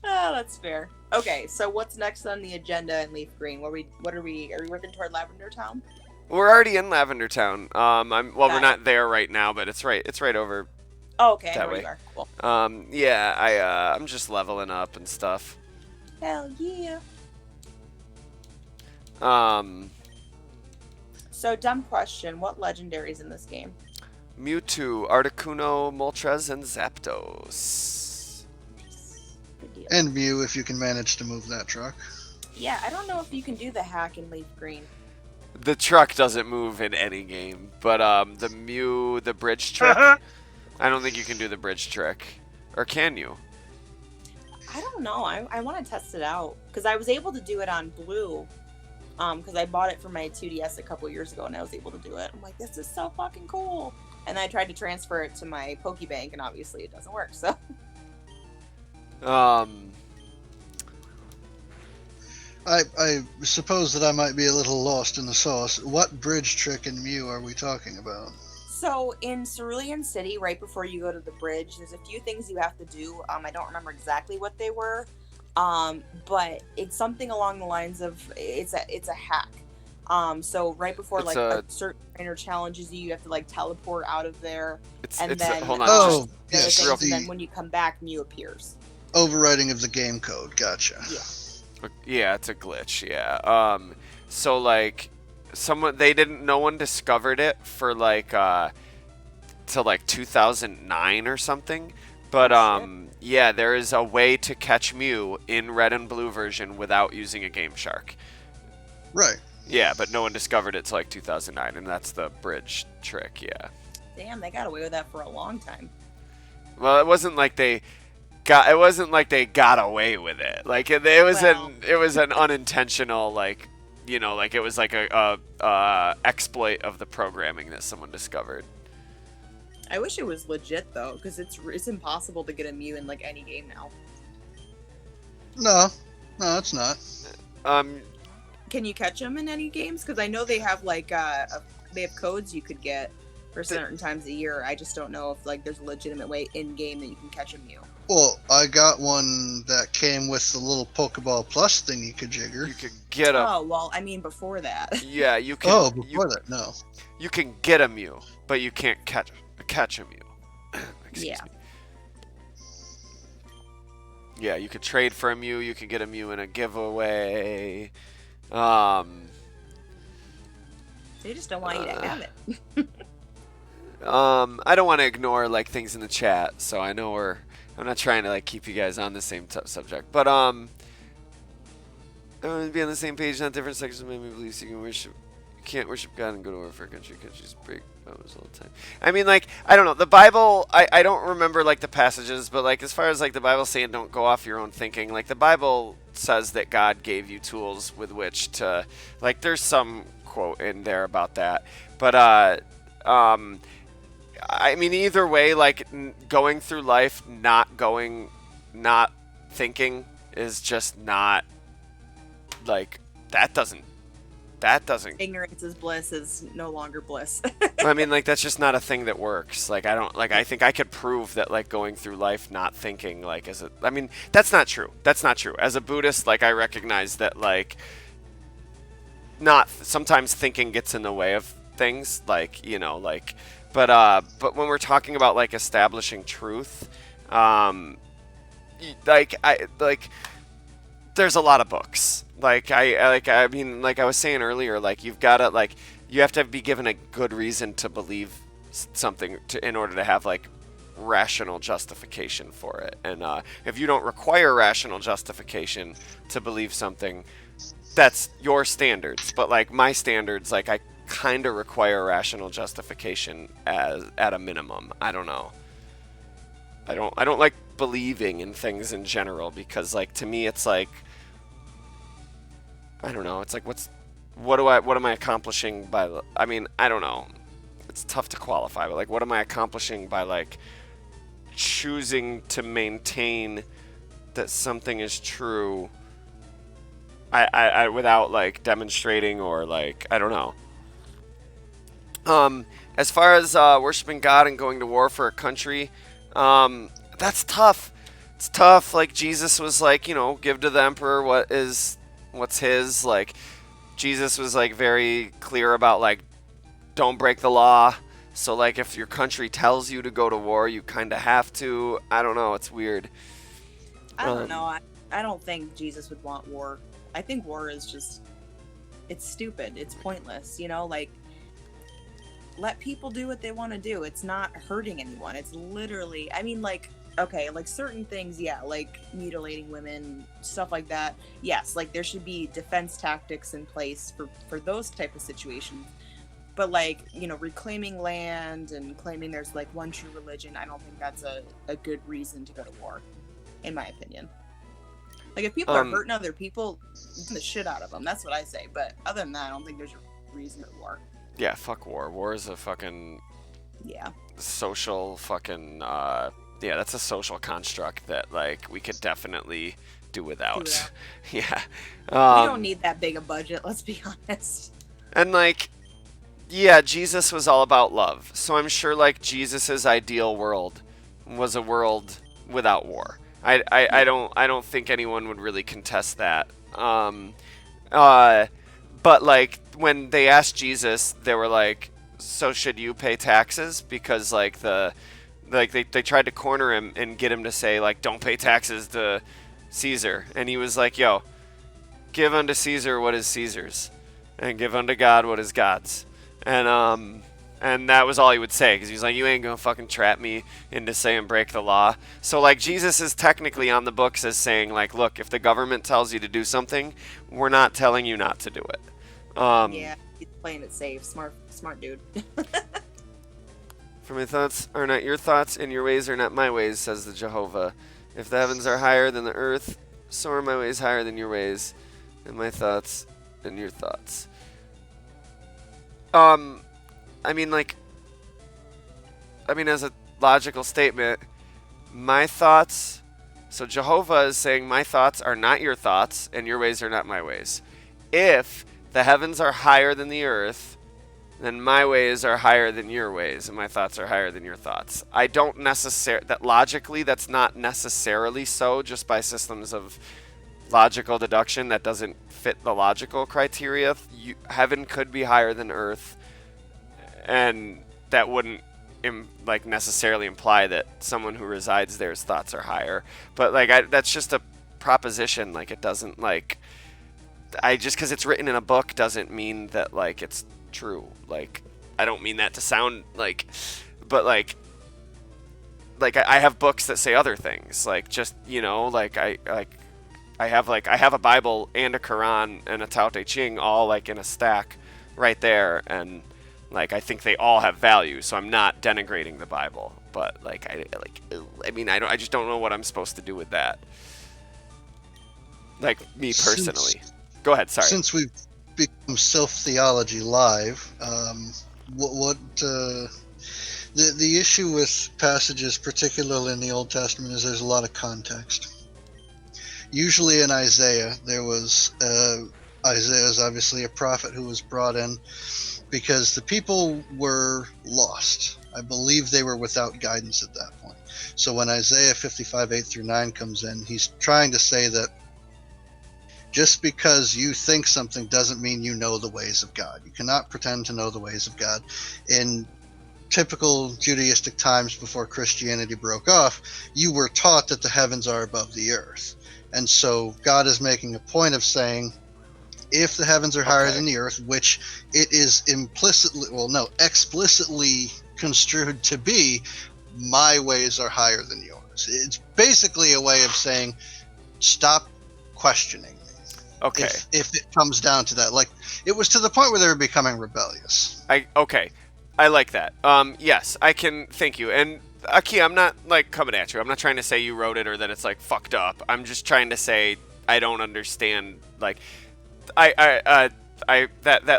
Speaker 8: Oh, that's fair. Okay, so what's next on the agenda in Leaf Green? Are we working toward Lavender Town?
Speaker 1: We're already in Lavender Town. We're not there right now, but it's right over.
Speaker 8: Oh, okay,
Speaker 1: that
Speaker 8: where
Speaker 1: way.
Speaker 8: you are. Cool.
Speaker 1: Yeah, I'm just leveling up and stuff.
Speaker 8: Hell yeah. So, dumb question. What legendaries in this game?
Speaker 1: Mewtwo, Articuno, Moltres, and Zapdos.
Speaker 8: Good deal.
Speaker 5: And Mew, if you can manage to move that truck.
Speaker 8: Yeah, I don't know if you can do the hack in Leaf Green.
Speaker 1: The truck doesn't move in any game, but the bridge trick, I don't think you can do the bridge trick. Or can you?
Speaker 8: I don't know. I want to test it out. Because I was able to do it on Blue. Because I bought it for my 2DS a couple years ago and I was able to do it. I'm like, this is so fucking cool. And then I tried to transfer it to my Pokebank and obviously it doesn't work, so.
Speaker 5: I suppose that I might be a little lost in the sauce. What bridge trick in Mew are we talking about?
Speaker 8: So in Cerulean City, right before you go to the bridge, there's a few things you have to do. I don't remember exactly what they were, but it's something along the lines of it's a hack. So right before a certain trainer challenges you, you have to like teleport out of there, and then
Speaker 1: hold on.
Speaker 5: Oh, yes,
Speaker 8: and then when you come back, Mew appears.
Speaker 5: Overwriting of the game code. Gotcha.
Speaker 8: Yeah.
Speaker 1: Yeah, it's a glitch. Yeah. So like, no one discovered it for like till like 2009 or something, But
Speaker 8: Oh,
Speaker 1: yeah, there is a way to catch Mew in red and blue version without using a Game Shark.
Speaker 5: Right.
Speaker 1: Yeah, but no one discovered it till like 2009, and that's the bridge trick. Yeah.
Speaker 8: Damn, they got away with that for a long time.
Speaker 1: Well, it wasn't like they got away with it. Like it was an unintentional, like, you know, like it was like a exploit of the programming that someone discovered.
Speaker 8: I wish it was legit though, because it's impossible to get a Mew in like any game now.
Speaker 5: No, it's not.
Speaker 8: Can you catch them in any games? Because I know they have like they have codes you could get for certain times a year. I just don't know if like there's a legitimate way in game that you can catch a Mew.
Speaker 5: Well, I got one that came with the little Pokeball Plus thing you could jigger.
Speaker 1: You could get a.
Speaker 8: Oh well, I mean before that.
Speaker 1: Yeah, you can.
Speaker 5: Oh, before that, no.
Speaker 1: You can get a Mew, but you can't catch a Mew. Excuse
Speaker 8: Yeah.
Speaker 1: me. Yeah, you could trade for a Mew. You could get a Mew in a giveaway.
Speaker 8: They just don't want you to have it.
Speaker 1: I don't want to ignore like things in the chat, so I know I'm not trying to like keep you guys on the same subject, but I want to be on the same page, not different sections. Made me believe you can't worship God and go to war for a country. Countries break bows all the time. I mean, like, I don't know. The Bible, I don't remember like the passages, but like as far as like the Bible saying don't go off your own thinking, like the Bible says that God gave you tools with which to, like, there's some quote in there about that, but I mean, either way, like going through life not thinking is just not like that doesn't
Speaker 8: Ignorance is bliss is no longer bliss.
Speaker 1: I mean, like, that's just not a thing that works. Like, I think I could prove that, like, going through life not thinking, like, I mean, that's not true. That's not true. As a Buddhist, like, I recognize that, like, sometimes thinking gets in the way of things, like, you know, like, but when we're talking about, like, establishing truth, there's a lot of books. I mean, like I was saying earlier, like you have to be given a good reason to believe something in order to have like rational justification for it. And if you don't require rational justification to believe something, that's your standards. But like my standards, like I kind of require rational justification at a minimum. I don't know. I don't like believing in things in general because like to me it's like I don't know. It's like what am I accomplishing by? I mean, I don't know. It's tough to qualify, but like, what am I accomplishing by like choosing to maintain that something is true? I without like demonstrating or like I don't know. As far as worshiping God and going to war for a country, that's tough. It's tough. Like Jesus was like, you know, give to the emperor what's his. Like Jesus was like very clear about like don't break the law. So like if your country tells you to go to war, you kind of have to. I don't know. It's weird.
Speaker 8: I don't know. I don't think Jesus would want war. I think war is just it's stupid. It's pointless. You know, like let people do what they want to do. It's not hurting anyone. It's literally. I mean, like. Okay, like certain things, yeah, like mutilating women, stuff like that. Yes, like there should be defense tactics in place for those type of situations. But like, you know, reclaiming land and claiming there's like one true religion, I don't think that's a good reason to go to war, in my opinion. Like if people are hurting other people, the shit out of them. That's what I say. But other than that, I don't think there's a reason to war.
Speaker 1: Yeah, fuck war. War is a fucking social fucking yeah, that's a social construct that like we could definitely do without. Yeah.
Speaker 8: We don't need that big a budget, let's be honest.
Speaker 1: And like yeah, Jesus was all about love. So I'm sure like Jesus's ideal world was a world without war. I don't think anyone would really contest that. But like when they asked Jesus, they were like, "So should you pay taxes?" Because like they tried to corner him and get him to say like don't pay taxes to Caesar, and he was like, yo, give unto Caesar what is Caesar's and give unto God what is God's. And And that was all he would say, because he's like, you ain't gonna fucking trap me into saying break the law. So, like, Jesus is technically on the books as saying, like, look, if the government tells you to do something, we're not telling you not to do it.
Speaker 8: Yeah, he's playing it safe. Smart dude.
Speaker 1: For my thoughts are not your thoughts, and your ways are not my ways, says the Jehovah. If the heavens are higher than the earth, so are my ways higher than your ways, and my thoughts than your thoughts. I mean, as a logical statement, my thoughts, so Jehovah is saying my thoughts are not your thoughts, and your ways are not my ways. If the heavens are higher than the earth, then my ways are higher than your ways, and my thoughts are higher than your thoughts. I don't necessarily, that logically, that's not necessarily so, just by systems of logical deduction. That doesn't fit the logical criteria. Heaven could be higher than earth, and that wouldn't necessarily imply that someone who resides there's thoughts are higher. But that's just a proposition. Like, it doesn't, like, just because it's written in a book doesn't mean that, like, it's true. Like, I don't mean that to sound like, but like I have books that say other things. Like, just, I have a Bible and a Quran and a Tao Te Ching all like in a stack right there, and like I think they all have value. So I'm not denigrating the Bible, but I just don't know what I'm supposed to do with that. Like, me personally. Go ahead. Sorry.
Speaker 5: Since we've become Silph theology live, the issue with passages, particularly in the Old Testament, is there's a lot of context. Usually in Isaiah, Isaiah is obviously a prophet who was brought in because the people were lost. I believe they were without guidance at that point. So when Isaiah 55:8-9 comes in, he's trying to say that just because you think something doesn't mean you know the ways of God. You cannot pretend to know the ways of God. In typical Judaistic times before Christianity broke off, you were taught that the heavens are above the earth. And so God is making a point of saying, if the heavens are higher than the earth, which it is explicitly construed to be, my ways are higher than yours. It's basically a way of saying, stop questioning.
Speaker 1: Okay.
Speaker 5: If it comes down to that, like, it was to the point where they were becoming rebellious.
Speaker 1: I like that. Yes, I can. Thank you. And Aki, I'm not like coming at you. I'm not trying to say you wrote it or that it's like fucked up. I'm just trying to say I don't understand. Like, that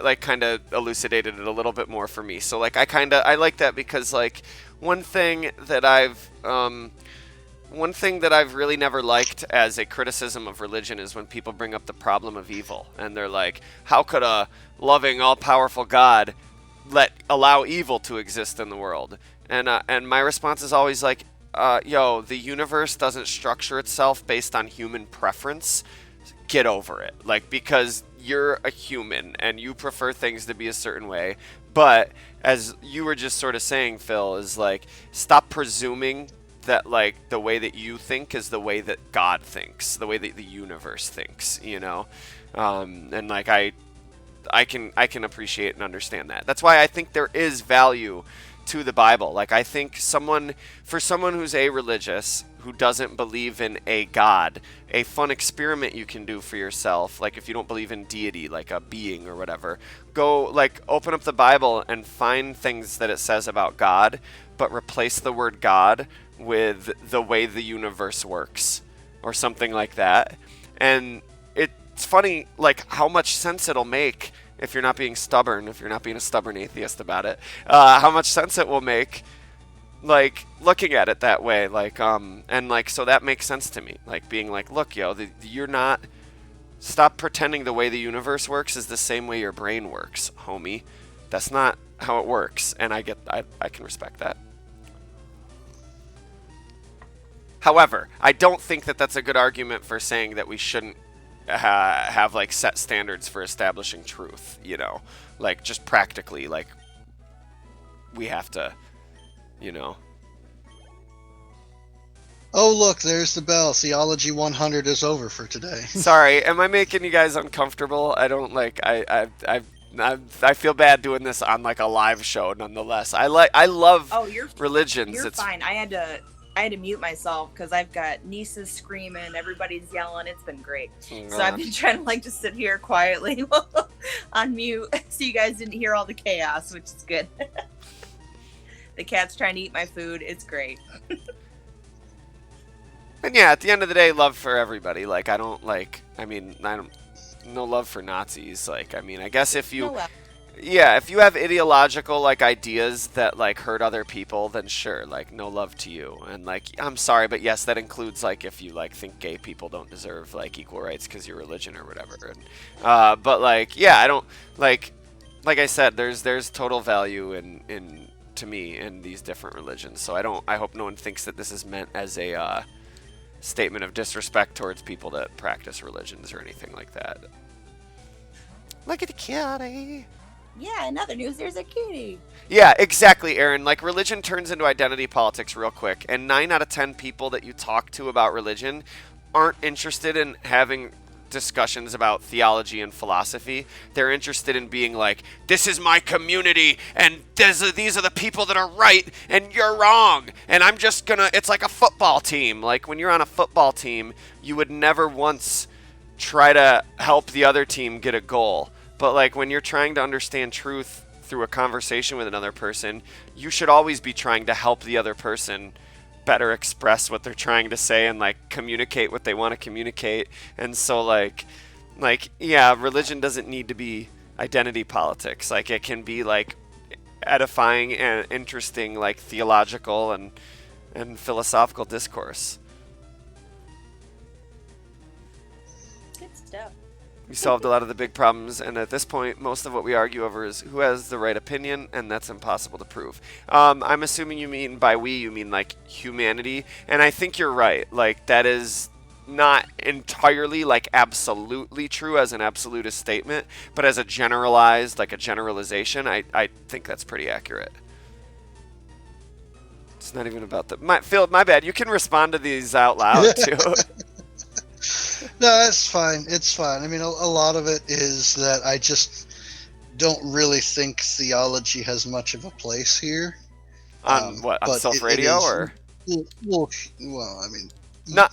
Speaker 1: like kind of elucidated it a little bit more for me. So like I like that because like one thing that I've really never liked as a criticism of religion is when people bring up the problem of evil, and they're like, how could a loving, all-powerful God allow evil to exist in the world? And my response is always like, the universe doesn't structure itself based on human preference. Get over it. Like, because you're a human and you prefer things to be a certain way. But as you were just sort of saying, Phil, is like, stop presuming that like the way that you think is the way that God thinks, the way that the universe thinks, and like I can appreciate and understand that. That's why I think there is value to the Bible. Like, I think for someone who's religious, who doesn't believe in a God, a fun experiment you can do for yourself, like if you don't believe in deity, like a being or whatever, go like open up the Bible and find things that it says about God, but replace the word God with the way the universe works or something like that. And it's funny like how much sense it'll make if you're not being stubborn, if you're not being a stubborn atheist about it, how much sense it will make like looking at it that way, like and like so that makes sense to me, like being like, look, you're not, stop pretending the way the universe works is the same way your brain works, homie. That's not how it works. And I can respect that. However, I don't think that that's a good argument for saying that we shouldn't have like set standards for establishing truth, like just practically, like we have to,
Speaker 5: Oh, look, there's the bell. Theology 100 is over for today.
Speaker 1: Sorry, am I making you guys uncomfortable? I don't like, I've I feel bad doing this on like a live show. Nonetheless, I love
Speaker 8: Oh,
Speaker 1: religions.
Speaker 8: you're fine. I had to mute myself because I've got nieces screaming, everybody's yelling. It's been great. So I've been trying to like just sit here quietly on mute, so you guys didn't hear all the chaos, which is good. The cat's trying to eat my food. It's great.
Speaker 1: And yeah, at the end of the day, love for everybody. Like I don't no love for Nazis. Like I mean, I guess if you.
Speaker 8: No love.
Speaker 1: Yeah, if you have ideological like ideas that like hurt other people, then sure, like no love to you. And like I'm sorry, but yes, that includes like if you like think gay people don't deserve like equal rights because your religion or whatever. And, but like yeah, I don't like I said, there's total value in to me in these different religions. So I hope no one thinks that this is meant as a statement of disrespect towards people that practice religions or anything like that. Look at the kitty.
Speaker 8: Yeah, in other news, there's a cutie.
Speaker 1: Yeah, exactly, Aaron. Like, religion turns into identity politics real quick, and 9 out of 10 people that you talk to about religion aren't interested in having discussions about theology and philosophy. They're interested in being like, this is my community, and these are the people that are right, and you're wrong, and I'm just gonna... It's like a football team. Like, when you're on a football team, you would never once try to help the other team get a goal. But like when you're trying to understand truth through a conversation with another person, you should always be trying to help the other person better express what they're trying to say and like communicate what they want to communicate. And so like yeah, religion doesn't need to be identity politics. Like it can be like edifying and interesting like theological and philosophical discourse.
Speaker 8: Good stuff.
Speaker 1: We solved a lot of the big problems, and at this point, most of what we argue over is who has the right opinion, and that's impossible to prove. I'm assuming you mean by we, you mean like humanity, and I think you're right. Like that is not entirely like absolutely true as an absolutist statement, but as a generalized, like a generalization, I think that's pretty accurate. It's not even about Phil, my bad. You can respond to these out loud too.
Speaker 5: No, it's fine. It's fine. I mean, a lot of it is that I just don't really think theology has much of a place here.
Speaker 1: On what? On Silph Radio or?
Speaker 5: Well, I mean,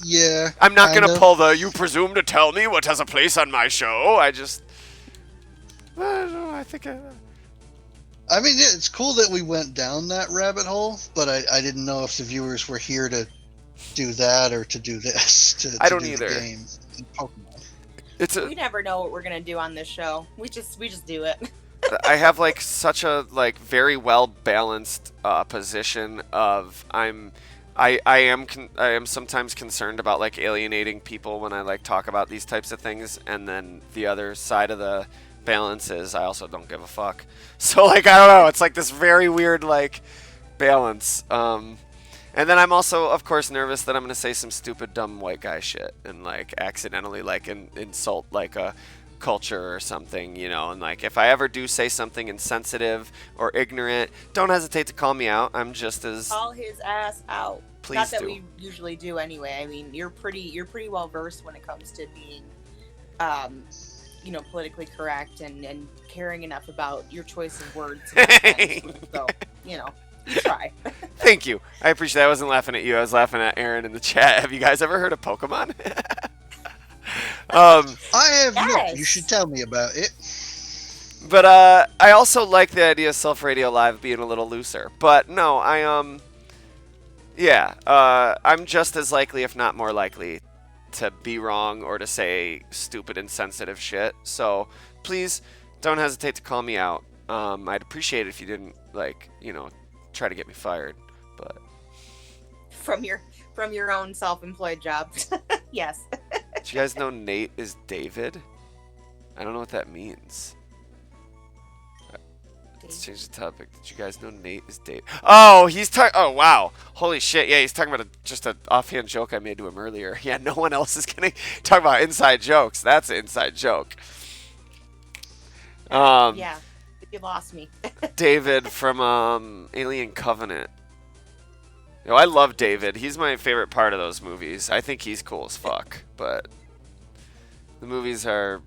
Speaker 5: yeah.
Speaker 1: I'm not going to pull the, you presume to tell me what has a place on my show. I don't know, I think
Speaker 5: I mean, it's cool that we went down that rabbit hole, but I didn't know if the viewers were here to do that or to do this.
Speaker 1: I don't
Speaker 5: do
Speaker 1: either.
Speaker 5: The game in Pokemon.
Speaker 8: We never know what we're gonna do on this show. We just do it.
Speaker 1: I have like such a like very well balanced position of I am sometimes concerned about like alienating people when I like talk about these types of things, and then the other side of the balance is I also don't give a fuck. So like I don't know, it's like this very weird like balance. And then I'm also, of course, nervous that I'm going to say some stupid, dumb white guy shit and, like, accidentally, like, insult, like, a culture or something, you know. And, like, if I ever do say something insensitive or ignorant, don't hesitate to call me out. I'm just as...
Speaker 8: Call his ass out.
Speaker 1: Please
Speaker 8: Not that
Speaker 1: do.
Speaker 8: we usually do anyway. I mean, you're pretty well versed when it comes to being, you know, politically correct and caring enough about your choice of words. So, you know. Try.
Speaker 1: Thank you. I appreciate that. I wasn't laughing at you. I was laughing at Aaron in the chat. Have you guys ever heard of Pokemon?
Speaker 5: I have not.
Speaker 8: Yes.
Speaker 5: You should tell me about it.
Speaker 1: But I also like the idea of Silph Radio Live being a little looser. But no, I'm just as likely, if not more likely, to be wrong or to say stupid, insensitive shit. So please don't hesitate to call me out. I'd appreciate it if you didn't, like, you know, try to get me fired, but
Speaker 8: from your own self-employed job. Yes.
Speaker 1: Did you guys know Nate is David? I don't know what that means. Let's change the topic. Did you guys know Nate is David? Oh, he's talking. Oh, wow. Holy shit. Yeah, he's talking about just an offhand joke I made to him earlier. Yeah, no one else is gonna talk about inside jokes. That's an inside joke.
Speaker 8: Yeah. You lost me.
Speaker 1: David from Alien Covenant. You know, I love David. He's my favorite part of those movies. I think he's cool as fuck, but the movies are...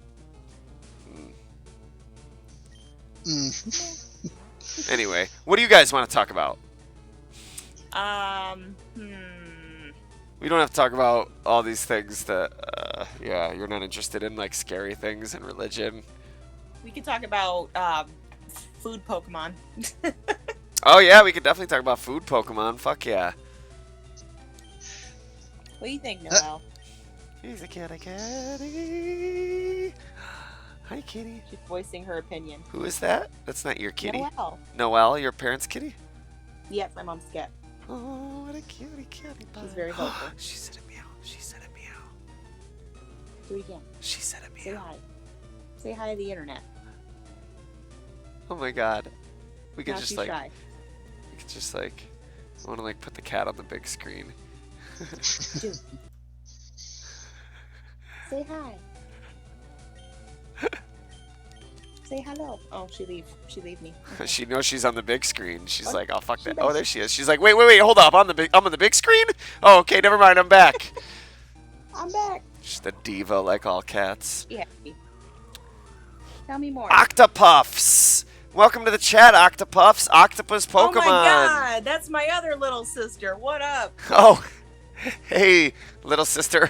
Speaker 1: Anyway, what do you guys want to talk about? We don't have to talk about all these things that, yeah, you're not interested in, like scary things and religion.
Speaker 8: We could talk about food Pokemon.
Speaker 1: Oh yeah, we could definitely talk about food Pokemon. Fuck yeah.
Speaker 8: What do you think, Noelle?
Speaker 1: He's a kitty. Hi, kitty.
Speaker 8: She's voicing her opinion.
Speaker 1: Who is that? That's not your kitty.
Speaker 8: Noelle.
Speaker 1: Noelle, your parents' kitty?
Speaker 8: Yes, my mom's cat.
Speaker 1: Oh, what a cutie pie.
Speaker 8: She's very vocal.
Speaker 1: She said a meow. She said a meow.
Speaker 8: Do it again.
Speaker 1: She said a meow.
Speaker 8: Say hi. Say hi to the internet.
Speaker 1: Oh my god. We could
Speaker 8: Now
Speaker 1: just
Speaker 8: she's
Speaker 1: like,
Speaker 8: shy.
Speaker 1: we could just like, I want to like put the cat on the big screen.
Speaker 8: Dude. Say hi. Say hello. Oh, she leave me. Okay.
Speaker 1: She knows she's on the big screen. She's
Speaker 8: Oh,
Speaker 1: like, oh fuck
Speaker 8: she
Speaker 1: that.
Speaker 8: does.
Speaker 1: Oh, there she is. She's like, wait, hold up. I'm on the big screen? Oh, okay, never mind. I'm back.
Speaker 8: I'm back.
Speaker 1: Just a diva like all cats.
Speaker 8: Yeah. Tell me more.
Speaker 1: Octopuffs. Welcome to the chat, Octopuffs. Octopus Pokemon.
Speaker 8: Oh my god, that's my other little sister. What up?
Speaker 1: Oh, hey, little sister.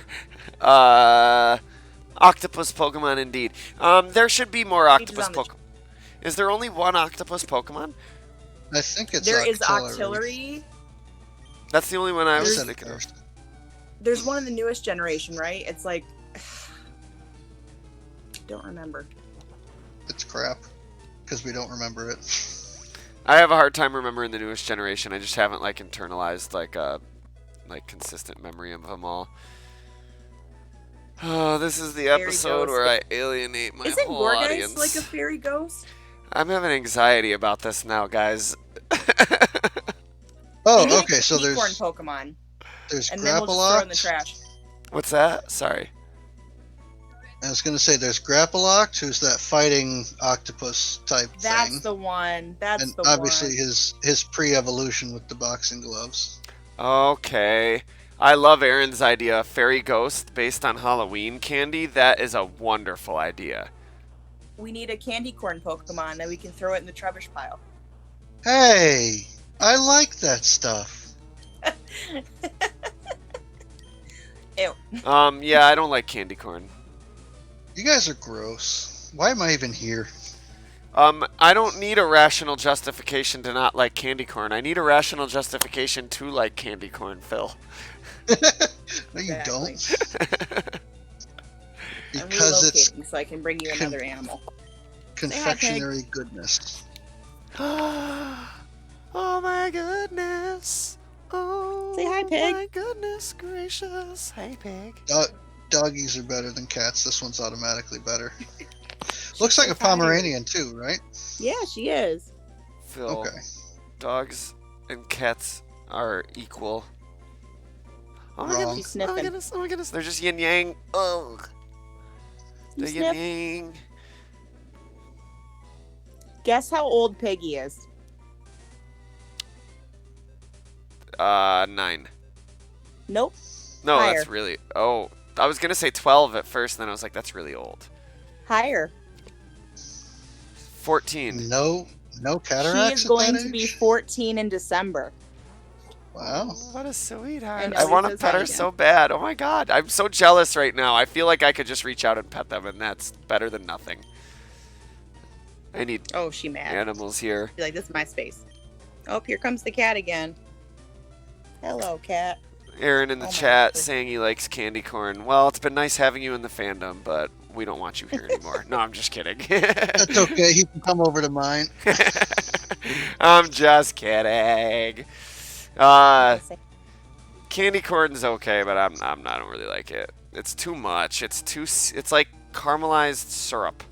Speaker 1: Octopus Pokemon indeed. There should be more octopus Pokemon. Is there only one octopus Pokemon?
Speaker 5: I think it's
Speaker 8: There is
Speaker 5: Octillery.
Speaker 8: Octillery.
Speaker 1: That's the only one I was
Speaker 5: There's
Speaker 1: thinking of.
Speaker 8: There's one in the newest generation, right? It's like don't remember.
Speaker 5: It's crap because we don't remember it.
Speaker 1: I have a hard time remembering the newest generation. I just haven't like internalized like a consistent memory of them all. Oh, this is the episode where I alienate my
Speaker 8: Isn't
Speaker 1: whole
Speaker 8: Gorgeist
Speaker 1: audience.
Speaker 8: like a fairy ghost?
Speaker 1: I'm having anxiety about this now, guys.
Speaker 5: Oh,
Speaker 8: We need
Speaker 5: okay. So
Speaker 8: unicorn
Speaker 5: there's
Speaker 8: Pokemon,
Speaker 5: there's
Speaker 8: and then we'll just throw it in the
Speaker 5: Grappaloct.
Speaker 8: trash.
Speaker 1: What's that? Sorry.
Speaker 5: I was gonna say there's Grappaloct, who's that fighting octopus type
Speaker 8: That's
Speaker 5: thing,
Speaker 8: the one. That's
Speaker 5: and
Speaker 8: the
Speaker 5: obviously
Speaker 8: one.
Speaker 5: his pre-evolution with the boxing gloves.
Speaker 1: Okay. I love Aaron's idea, fairy ghost based on Halloween candy. That is a wonderful idea.
Speaker 8: We need a candy corn Pokemon that we can throw it in the rubbish pile.
Speaker 5: Hey, I like that stuff.
Speaker 8: Ew.
Speaker 1: Yeah, I don't like candy corn.
Speaker 5: You guys are gross. Why am I even here?
Speaker 1: I don't need a rational justification to not like candy corn. I need a rational justification to like candy corn, Phil.
Speaker 5: No, you don't.
Speaker 8: I'm
Speaker 5: Because it's
Speaker 8: relocating so I can bring you another animal.
Speaker 5: confectionery goodness.
Speaker 1: Oh my goodness. Oh,
Speaker 8: Say hi, Pig.
Speaker 1: my goodness gracious. Hey, Pig.
Speaker 5: Doggies are better than cats. This one's automatically better. Looks like a Pomeranian too, right?
Speaker 8: Yeah, she is.
Speaker 1: Phil,
Speaker 5: Okay.
Speaker 1: dogs and cats are equal. Oh my
Speaker 5: Wrong.
Speaker 1: goodness.
Speaker 8: She's
Speaker 1: Oh my
Speaker 8: sniffing.
Speaker 1: goodness. Oh my goodness. They're just yin yang. Oh.
Speaker 8: You
Speaker 1: The yin
Speaker 8: sniff?
Speaker 1: yang.
Speaker 8: Guess how old Piggy is.
Speaker 1: 9.
Speaker 8: Nope.
Speaker 1: No,
Speaker 8: Higher.
Speaker 1: that's really. Oh, I was gonna say 12 at first, and then I was like, that's really old.
Speaker 8: Higher.
Speaker 1: 14.
Speaker 5: No
Speaker 8: She
Speaker 5: cataracts
Speaker 8: is
Speaker 5: at
Speaker 8: going
Speaker 5: that
Speaker 8: to be
Speaker 5: age?
Speaker 8: 14 in December.
Speaker 5: Wow.
Speaker 1: Oh, what a sweetheart.
Speaker 8: I know,
Speaker 1: I want to
Speaker 8: Lisa's
Speaker 1: pet her
Speaker 8: hiding.
Speaker 1: so bad. Oh my god. I'm so jealous right now. I feel like I could just reach out and pet them, and that's better than nothing. I need
Speaker 8: Oh, she mad.
Speaker 1: animals here.
Speaker 8: She's like, this is my space. Oh, here comes the cat again. Hello, cat.
Speaker 1: Aaron in the
Speaker 8: Oh my
Speaker 1: chat
Speaker 8: goodness.
Speaker 1: saying he likes candy corn. Well, it's been nice having you in the fandom, but we don't want you here anymore. No, I'm just kidding.
Speaker 5: That's okay. He can come over to mine.
Speaker 1: I'm just kidding. Candy corn's okay, but I don't really like it. It's too much. It's like caramelized syrup.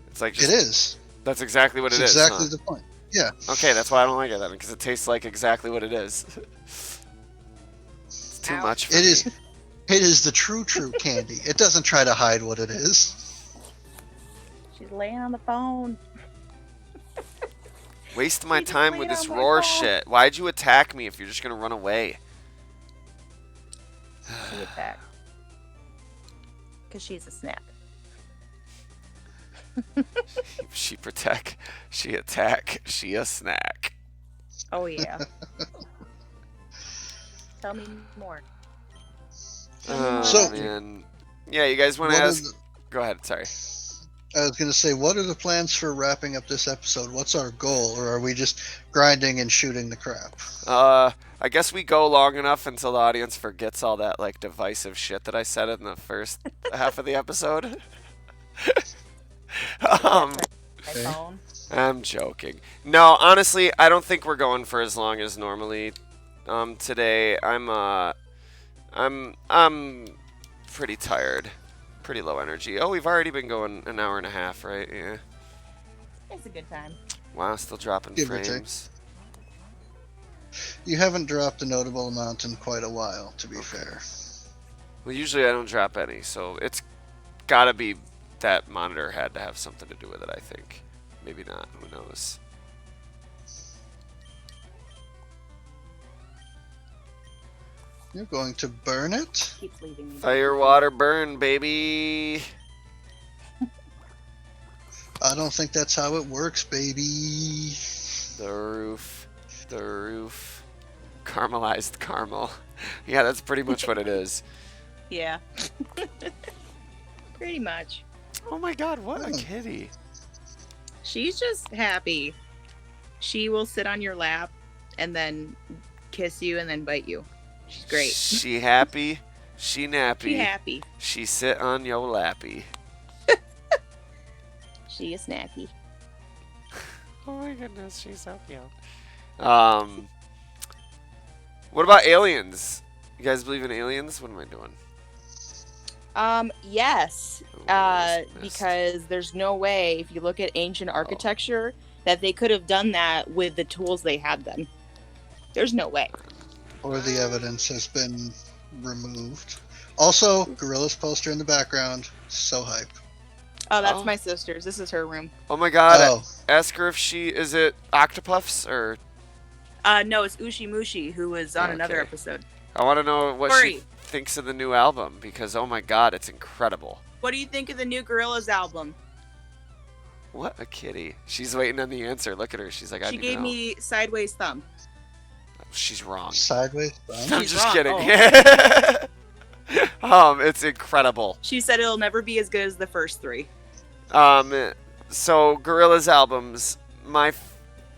Speaker 1: It's like just,
Speaker 5: It is.
Speaker 1: That's exactly what
Speaker 5: It's
Speaker 1: it is.
Speaker 5: exactly
Speaker 1: huh?
Speaker 5: the point. Yeah.
Speaker 1: Okay, that's why I don't like it then, because it tastes like exactly what it is. It's too
Speaker 8: Ouch.
Speaker 1: much for
Speaker 5: It
Speaker 1: me.
Speaker 5: is. It is the true candy. It doesn't try to hide what it is.
Speaker 8: She's laying on the phone.
Speaker 1: Waste my
Speaker 8: You just
Speaker 1: time
Speaker 8: laid
Speaker 1: with this
Speaker 8: on my
Speaker 1: roar
Speaker 8: phone.
Speaker 1: shit. Why'd you attack me if you're just gonna run away?
Speaker 8: She attacked. Because she's a snap.
Speaker 1: She protect, she attack, she a snack.
Speaker 8: Oh yeah. Tell me more.
Speaker 1: Oh
Speaker 5: So-
Speaker 1: man, yeah. You guys want to
Speaker 5: What are
Speaker 1: ask?
Speaker 5: the-
Speaker 1: Go ahead. Sorry.
Speaker 5: I was going to say, what are the plans for wrapping up this episode? What's our goal? Or are we just grinding and shooting the crap?
Speaker 1: I guess we go long enough until the audience forgets all that like divisive shit that I said in the first half of the episode.
Speaker 8: My
Speaker 5: Okay.
Speaker 8: phone.
Speaker 1: I'm joking. No, honestly, I don't think we're going for as long as normally. Today I'm pretty tired, pretty low energy. Oh, we've already been going an hour and a half, right? Yeah.
Speaker 8: It's a good time.
Speaker 1: Wow, still dropping
Speaker 5: Give or take.
Speaker 1: frames.
Speaker 5: You haven't dropped a notable amount in quite a while, to be fair.
Speaker 1: Well, usually I don't drop any, so it's gotta be that monitor had to have something to do with it. I think. Maybe not. Who knows?
Speaker 5: You're going to burn it?
Speaker 8: Keeps leaving me.
Speaker 1: Fire, water, burn, baby.
Speaker 5: I don't think that's how it works, baby.
Speaker 1: The roof. The roof. Caramelized caramel. Yeah, that's pretty much what it is.
Speaker 8: Yeah. Pretty much.
Speaker 1: Oh my god, what a
Speaker 5: Oh.
Speaker 1: kitty.
Speaker 8: She's just happy. She will sit on your lap and then kiss you and then bite you. She's great.
Speaker 1: She happy. She nappy.
Speaker 8: She happy.
Speaker 1: She sit on yo lappy.
Speaker 8: She is snappy.
Speaker 1: Oh my goodness, she's so cute. What about aliens? You guys believe in aliens? What am I doing?
Speaker 8: Yes.
Speaker 1: Oh, missed.
Speaker 8: Because there's no way, if you look at ancient architecture, that they could have done that with the tools they had then. There's no way.
Speaker 5: Or the evidence has been removed. Also, Gorilla's poster in the background. So hype.
Speaker 8: Oh, that's
Speaker 1: Oh.
Speaker 8: my sister's. This is her room.
Speaker 1: Oh my god,
Speaker 5: Oh,
Speaker 1: ask her if she, is it Octopuffs or,
Speaker 8: No, it's Ushi Mushi, who was on another
Speaker 1: Okay.
Speaker 8: episode.
Speaker 1: I want to know what
Speaker 8: Sorry.
Speaker 1: she thinks of the new album because oh my god, it's incredible.
Speaker 8: What do you think of the new Gorillaz album?
Speaker 1: What a kitty. She's waiting on the answer. Look at her. She's like, I
Speaker 8: She
Speaker 1: need
Speaker 8: gave
Speaker 1: to know.
Speaker 8: me sideways thumb.
Speaker 1: She's wrong.
Speaker 5: sideways.
Speaker 1: I'm
Speaker 8: She's
Speaker 1: just
Speaker 8: wrong.
Speaker 1: kidding. It's incredible.
Speaker 8: She said it'll never be as good as the first three.
Speaker 1: So Gorillaz albums, my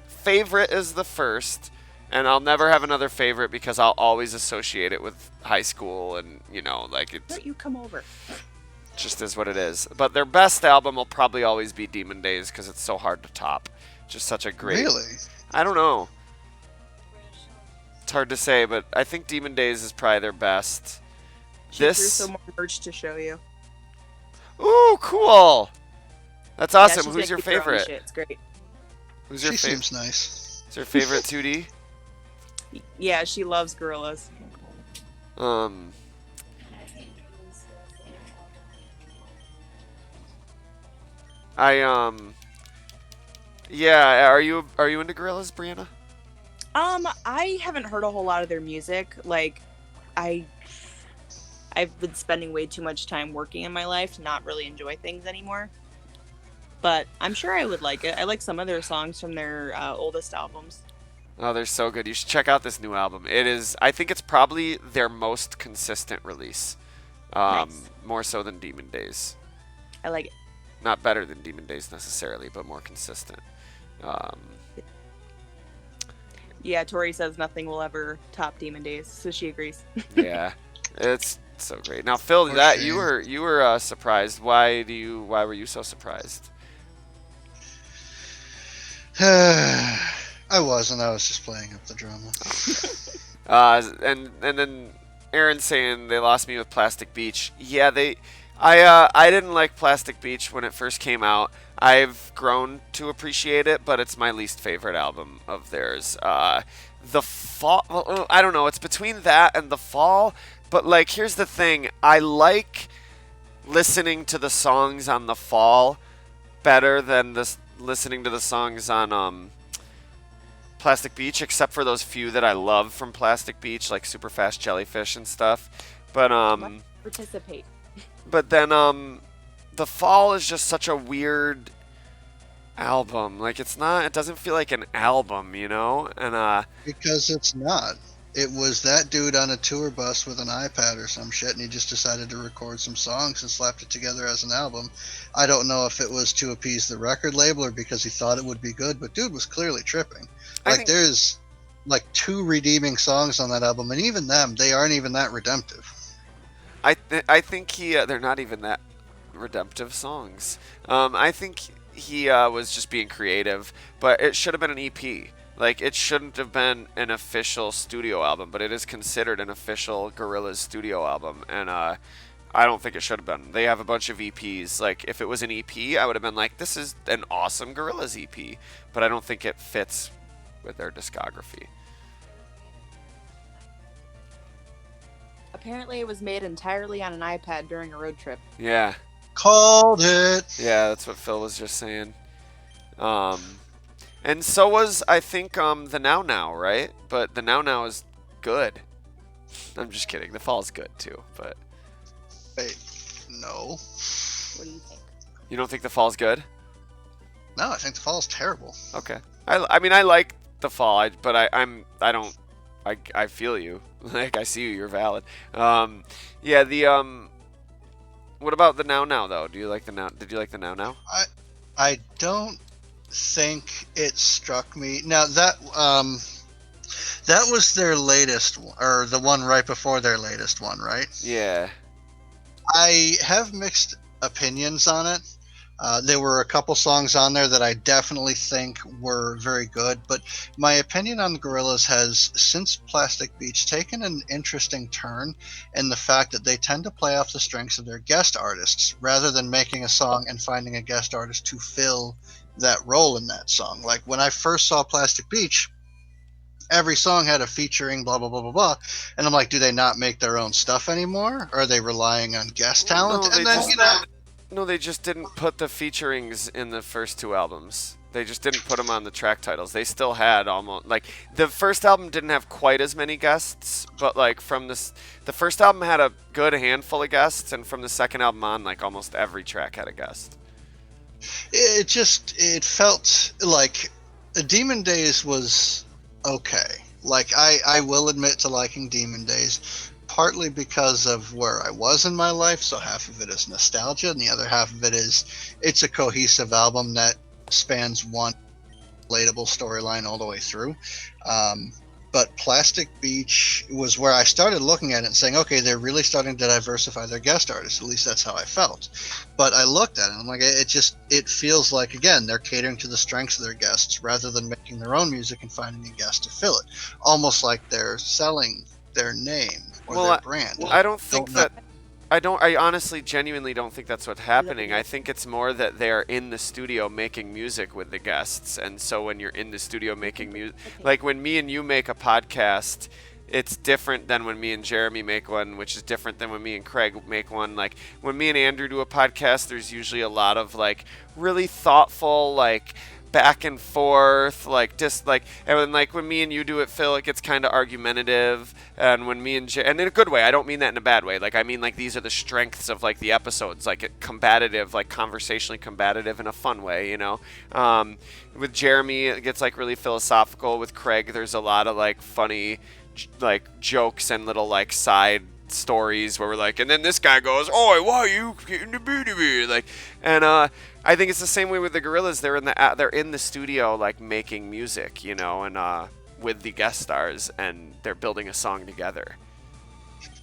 Speaker 1: favorite is the first, and I'll never have another favorite because I'll always associate it with high school, and you know, like it
Speaker 8: Don't you come over?
Speaker 1: just is what it is. But their best album will probably always be Demon Days because it's so hard to top. Just such a great.
Speaker 5: Really?
Speaker 1: I don't know. It's hard to say, but I think Demon Days is probably their best.
Speaker 8: She threw
Speaker 1: This.
Speaker 8: some more merch to show you.
Speaker 1: Ooh, cool. That's
Speaker 8: Yeah,
Speaker 1: awesome.
Speaker 8: she's
Speaker 1: Who's your
Speaker 8: gonna keep throwing
Speaker 1: favorite?
Speaker 8: shit. It's great.
Speaker 1: Who's your
Speaker 5: She
Speaker 1: favorite?
Speaker 5: seems nice.
Speaker 1: Is your favorite 2D?
Speaker 8: Yeah, she loves Gorillaz.
Speaker 1: Yeah, are you into Gorillaz, Brianna?
Speaker 8: I haven't heard a whole lot of their music. Like, I've been spending way too much time working in my life to not really enjoy things anymore. But I'm sure I would like it. I like some of their songs from their oldest albums.
Speaker 1: Oh, they're so good. You should check out this new album. It is, I think it's probably their most consistent release.
Speaker 8: Nice.
Speaker 1: More so than Demon Days.
Speaker 8: I like it.
Speaker 1: Not better than Demon Days necessarily, but more consistent.
Speaker 8: Yeah, Tori says nothing will ever top Demon Days, so she agrees.
Speaker 1: Yeah, it's so great. Now, Phil,
Speaker 5: For
Speaker 1: that
Speaker 5: sure.
Speaker 1: you were surprised. Why were you so surprised?
Speaker 5: I wasn't. I was just playing up the drama.
Speaker 1: And then Aaron saying they lost me with Plastic Beach. Yeah, I didn't like Plastic Beach when it first came out. I've grown to appreciate it, but it's my least favorite album of theirs. The Fall, well, I don't know, it's between that and The Fall, but like here's the thing, I like listening to the songs on The Fall better than listening to the songs on Plastic Beach, except for those few that I love from Plastic Beach, like Super Fast Jellyfish and stuff. But
Speaker 8: Participate.
Speaker 1: but then The Fall is just such a weird album. Like it doesn't feel like an album, you know? And
Speaker 5: Because it's not. It was that dude on a tour bus with an iPad or some shit, and he just decided to record some songs and slapped it together as an album. I don't know if it was to appease the record label or because he thought it would be good, but dude was clearly tripping. There's like 2 redeeming songs on that album, and even them, they aren't even that redemptive.
Speaker 1: I think they're not even that redemptive songs. I think he was just being creative, but it should have been an EP. Like, it shouldn't have been an official studio album, but it is considered an official Gorillaz studio album, and I don't think it should have been. They have a bunch of EPs. Like, if it was an EP, I would have been like, this is an awesome Gorillaz EP, but I don't think it fits with their discography.
Speaker 8: Apparently, it was made entirely on an iPad during a road trip.
Speaker 1: Yeah.
Speaker 5: Called it!
Speaker 1: Yeah, that's what Phil was just saying. And so was, I think, the Now Now, right? But the Now Now is good. I'm just kidding. The Fall's good, too, but...
Speaker 5: Wait, no.
Speaker 8: What do you think?
Speaker 1: You don't think The Fall's good?
Speaker 5: No, I think The Fall's terrible.
Speaker 1: Okay. I mean, I like The Fall, but I feel you. Like, I see you. You're valid. Yeah, what about the Now Now, though? Did you like the Now Now?
Speaker 5: I don't think it struck me. Now that was their latest, or the one right before their latest one, right?
Speaker 1: Yeah.
Speaker 5: I have mixed opinions on it. There were a couple songs on there that I definitely think were very good, but my opinion on the Gorillaz has, since Plastic Beach, taken an interesting turn in the fact that they tend to play off the strengths of their guest artists rather than making a song and finding a guest artist to fill that role in that song. Like when I first saw Plastic Beach, every song had a featuring blah blah blah blah blah, and I'm like, do they not make their own stuff anymore? Or are they relying on guest talent?
Speaker 1: No,
Speaker 5: And then
Speaker 1: no, they just didn't put the featurings in the first 2 albums. They just didn't put them on the track titles. They still had almost, like, the first album didn't have quite as many guests, but like from the first album had a good handful of guests, and from the second album on, like almost every track had a guest.
Speaker 5: It felt like Demon Days was okay. Like I will admit to liking Demon Days, partly because of where I was in my life, so half of it is nostalgia and the other half of it is it's a cohesive album that spans one relatable storyline all the way through. But Plastic Beach was where I started looking at it and saying, okay, they're really starting to diversify their guest artists. At least that's how I felt. But I looked at it and I'm like, it feels like, again, they're catering to the strengths of their guests rather than making their own music and finding a guest to fill it. Almost like they're selling their name or their brand.
Speaker 1: I don't think that. I honestly, genuinely don't think that's what's happening. I think it's more that they're in the studio making music with the guests. And so when you're in the studio making music, like when me and you make a podcast, it's different than when me and Jeremy make one, which is different than when me and Craig make one. Like when me and Andrew do a podcast, there's usually a lot of like really thoughtful, like back and forth, like just like, and when, like when me and you do it, Phil, it gets kind of argumentative, and when me and and in a good way, I don't mean that in a bad way, like I mean like these are the strengths of like the episodes, like combative, like conversationally combative in a fun way, you know. With Jeremy, it gets like really philosophical. With Craig, there's a lot of like funny like jokes and little like side stories where we're like, and then this guy goes, "Oh, why are you getting the booty?" Like, and I think it's the same way with the Gorillaz. They're in the studio like making music, you know, and with the guest stars, and they're building a song together.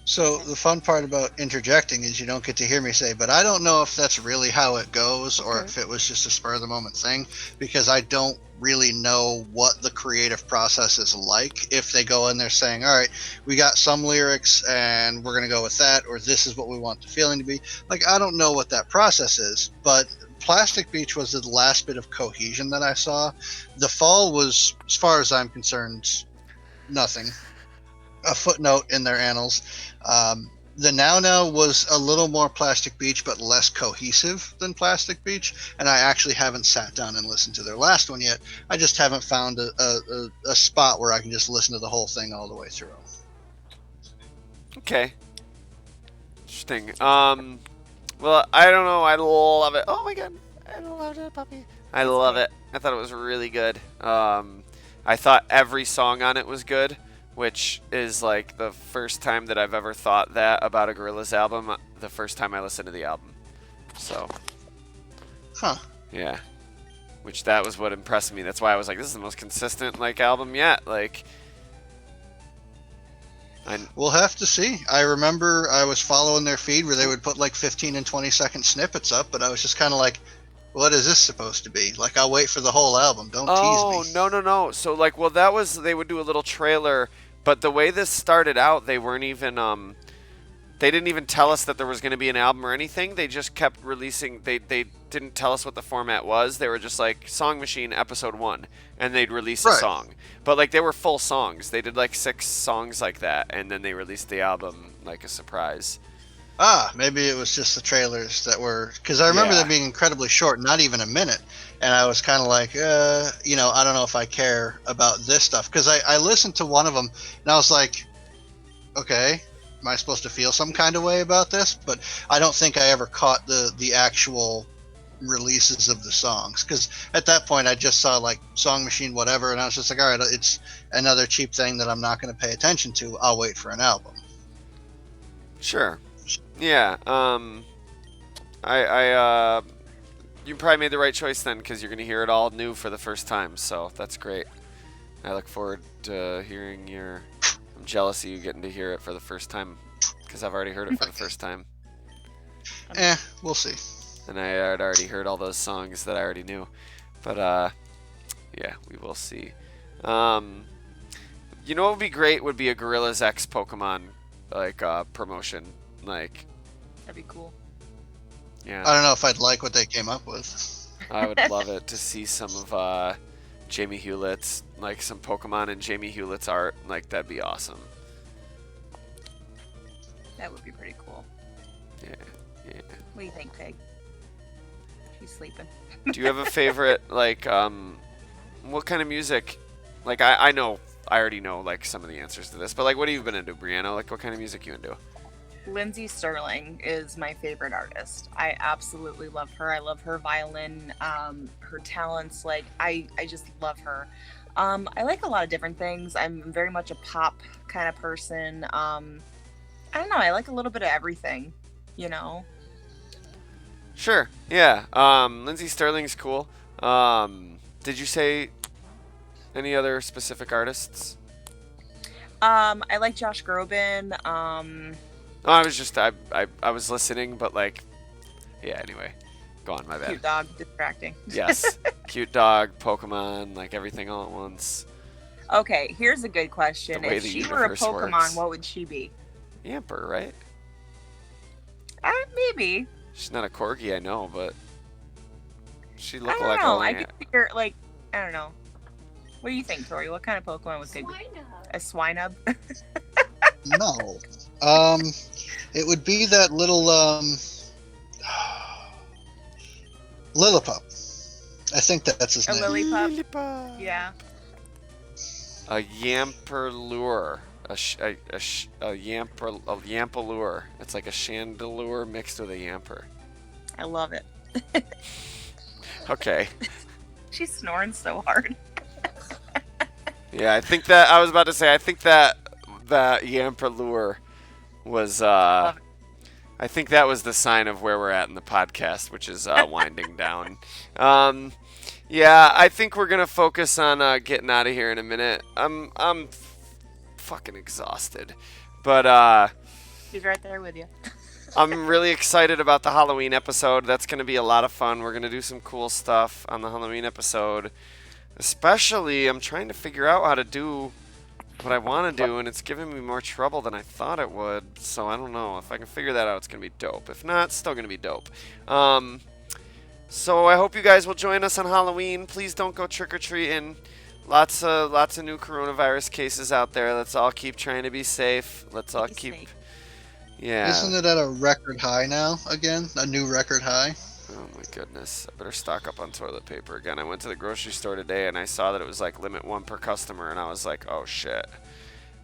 Speaker 5: So the fun part about interjecting is you don't get to hear me say, but I don't know if that's really how it goes or if it was just a spur of the moment thing, because I don't really know what the creative process is like. If they go in there saying, all right, we got some lyrics and we're going to go with that, or this is what we want the feeling to be. Like, I don't know what that process is, but Plastic Beach was the last bit of cohesion that I saw. The Fall was, as far as I'm concerned, nothing. A footnote in their annals. The Now Now was a little more Plastic Beach, but less cohesive than Plastic Beach. And I actually haven't sat down and listened to their last one yet. I just haven't found a spot where I can just listen to the whole thing all the way through.
Speaker 1: Okay. Interesting. Well, I don't know. I love it. Oh my god, I love it, puppy. I love it. I thought it was really good. I thought every song on it was good, which is like the first time that I've ever thought that about a Gorillaz album. The first time I listened to the album. So.
Speaker 5: Huh.
Speaker 1: Yeah. Which that was what impressed me. That's why I was like, this is the most consistent like album yet. Like.
Speaker 5: We'll have to see. I remember I was following their feed where they would put like 15 and 20-second snippets up, but I was just kind of like, what is this supposed to be? Like, I'll wait for the whole album. Don't tease me.
Speaker 1: No. So, like, well, that was, they would do a little trailer, but the way this started out, they weren't even, they didn't even tell us that there was going to be an album or anything. They just kept releasing, they didn't tell us what the format was. They were just like, Song Machine Episode 1, and they'd release a song. But, like, they were full songs. They did, like, 6 songs like that, and then they released the album, like, a surprise.
Speaker 5: Maybe it was just the trailers that were, because I remember them being incredibly short, not even a minute, and I was kind of like, I don't know if I care about this stuff, because I listened to one of them, and I was like, okay, am I supposed to feel some kind of way about this? But I don't think I ever caught the actual releases of the songs, because at that point I just saw like Song Machine whatever, and I was just like, all right, it's another cheap thing that I'm not going to pay attention to. I'll wait for an album.
Speaker 1: Sure. Yeah, you probably made the right choice then, because you're going to hear it all new for the first time, so that's great. I look forward to hearing I'm jealous of you getting to hear it for the first time, because I've already heard it for the first time.
Speaker 5: We'll see.
Speaker 1: And I had already heard all those songs that I already knew, but, yeah, we will see. You know what would be great would be a Gorillaz X Pokemon, like, promotion. Like,
Speaker 8: that'd be cool.
Speaker 1: Yeah.
Speaker 5: I don't know if I'd like what they came up with.
Speaker 1: I would love it to see some of Jamie Hewlett's, like some Pokemon and Jamie Hewlett's art. Like, that'd be awesome.
Speaker 8: That would be pretty cool.
Speaker 1: Yeah.
Speaker 8: What do you think, Pig? She's sleeping.
Speaker 1: Do you have a favorite, like, what kind of music? Like, I know, I already know, like, some of the answers to this, but, like, what have you been into, Briana? Like, what kind of music you into?
Speaker 8: Lindsay Sterling is my favorite artist. I absolutely love her. I love her violin, her talents. Like, I just love her. I like a lot of different things. I'm very much a pop kind of person. I don't know. I like a little bit of everything, you know?
Speaker 1: Sure. Yeah. Lindsay Sterling's cool. Did you say any other specific artists?
Speaker 8: I like Josh Groban.
Speaker 1: I was just, I was listening, but like, yeah, anyway. Go on, my bad.
Speaker 8: Cute dog, distracting.
Speaker 1: Yes. Cute dog, Pokemon, like everything all at once.
Speaker 8: Okay, here's a good question.
Speaker 1: The way
Speaker 8: If
Speaker 1: the
Speaker 8: she were a
Speaker 1: universe
Speaker 8: Pokemon,
Speaker 1: works.
Speaker 8: what would she be?
Speaker 1: Yamper, right?
Speaker 8: Maybe.
Speaker 1: She's not a Corgi, I know, but she
Speaker 8: I
Speaker 1: looked
Speaker 8: don't
Speaker 1: like
Speaker 8: know.
Speaker 1: a
Speaker 8: I could figure, like, I don't know. What do you think, Tori? What kind of Pokemon would Pig be? A Swinub?
Speaker 5: No. It would be that little, Lillipup. I think that's his
Speaker 8: A
Speaker 5: name.
Speaker 8: Lillipup? Yeah.
Speaker 1: A Yamperlure. A Yampalure. It's like a Chandelure mixed with a Yamper.
Speaker 8: I love it.
Speaker 1: Okay.
Speaker 8: She's snoring so hard.
Speaker 1: Yeah, I think that, I was about to say, I think that Yamperlure was, I think that was the sign of where we're at in the podcast, which is winding down. Yeah, I think we're gonna focus on getting out of here in a minute. I'm fucking exhausted, but
Speaker 8: She's right there with you.
Speaker 1: I'm really excited about the Halloween episode. That's gonna be a lot of fun. We're gonna do some cool stuff on the Halloween episode. Especially, I'm trying to figure out how to do what I want to do, and it's giving me more trouble than I thought it would. So I don't know. If I can figure that out, it's going to be dope. If not, it's still going to be dope. So I hope you guys will join us on Halloween. Please don't go trick-or-treating. Lots of new coronavirus cases out there. Let's all keep trying to be safe. Let's all keep...
Speaker 8: Safe.
Speaker 1: Yeah.
Speaker 5: Isn't it at a record high now again? A new record high?
Speaker 1: Oh my goodness. I better stock up on toilet paper again. I went to the grocery store today and I saw that it was like limit 1 per customer, and I was like, oh shit.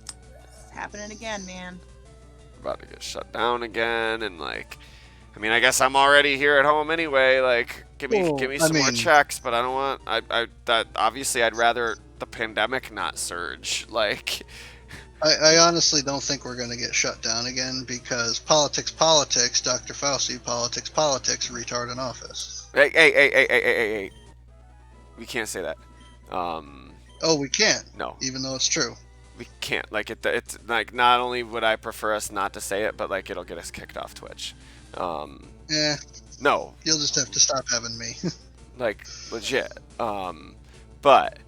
Speaker 8: It's happening again, man.
Speaker 1: About to get shut down again, and like, I mean, I guess I'm already here at home anyway. Like, give me
Speaker 5: Well,
Speaker 1: some more
Speaker 5: mean-
Speaker 1: checks, but I don't want. That obviously I'd rather the pandemic not surge. Like,
Speaker 5: I honestly don't think we're going to get shut down again because politics, Dr. Fauci, politics, retard in office.
Speaker 1: hey. We can't say that.
Speaker 5: Oh, we can't.
Speaker 1: No,
Speaker 5: Even though it's true.
Speaker 1: we can't. Like, it's like not only would I prefer us not to say it, but like it'll get us kicked off Twitch.
Speaker 5: Yeah,
Speaker 1: No,
Speaker 5: you'll just have to stop having me.
Speaker 1: like legit. But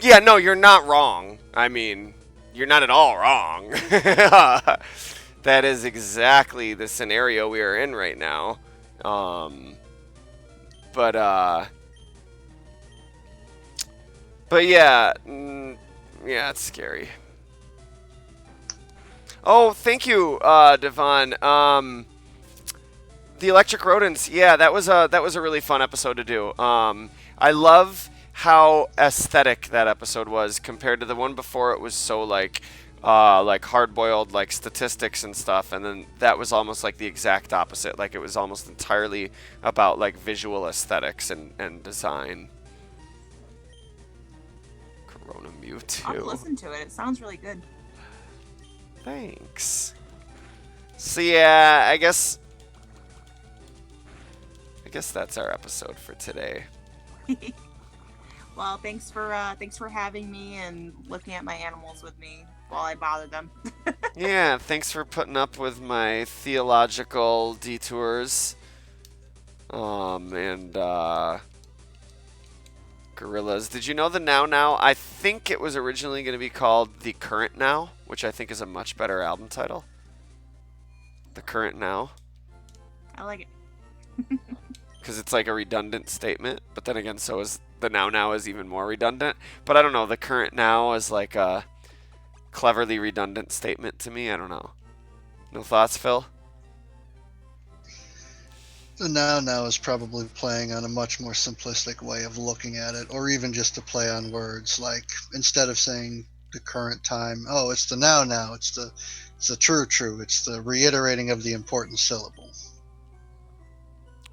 Speaker 1: yeah, no, you're not wrong. I mean, you're not at all wrong. That is exactly the scenario we are in right now. But yeah, yeah, it's scary. Oh, thank you, Devon. The electric rodents. Yeah, that was a really fun episode to do. I love how aesthetic that episode was compared to the one before. It was so like hard-boiled, like statistics and stuff, and then that was almost like the exact opposite. Like it was almost entirely about like visual aesthetics and design. Corona Mewtwo.
Speaker 8: I'll listen to it. It sounds really good.
Speaker 1: Thanks. So yeah, I guess that's our episode for today.
Speaker 8: Well, thanks for having me and looking at my animals with me while I bother them.
Speaker 1: Yeah, thanks for putting up with my theological detours. And Gorillas. Did you know the Now? I think it was originally going to be called The Current Now, which I think is a much better album title. The Current Now.
Speaker 8: I like it.
Speaker 1: Because it's like a redundant statement, but then again, so is the Now is even more redundant. But I don't know, the Current Now is like a cleverly redundant statement to me. I don't know. No thoughts, Phil?
Speaker 5: The now is probably playing on a much more simplistic way of looking at it, or even just to play on words. Like instead of saying the current time, oh, it's the now. It's the true. It's the reiterating of the important syllable.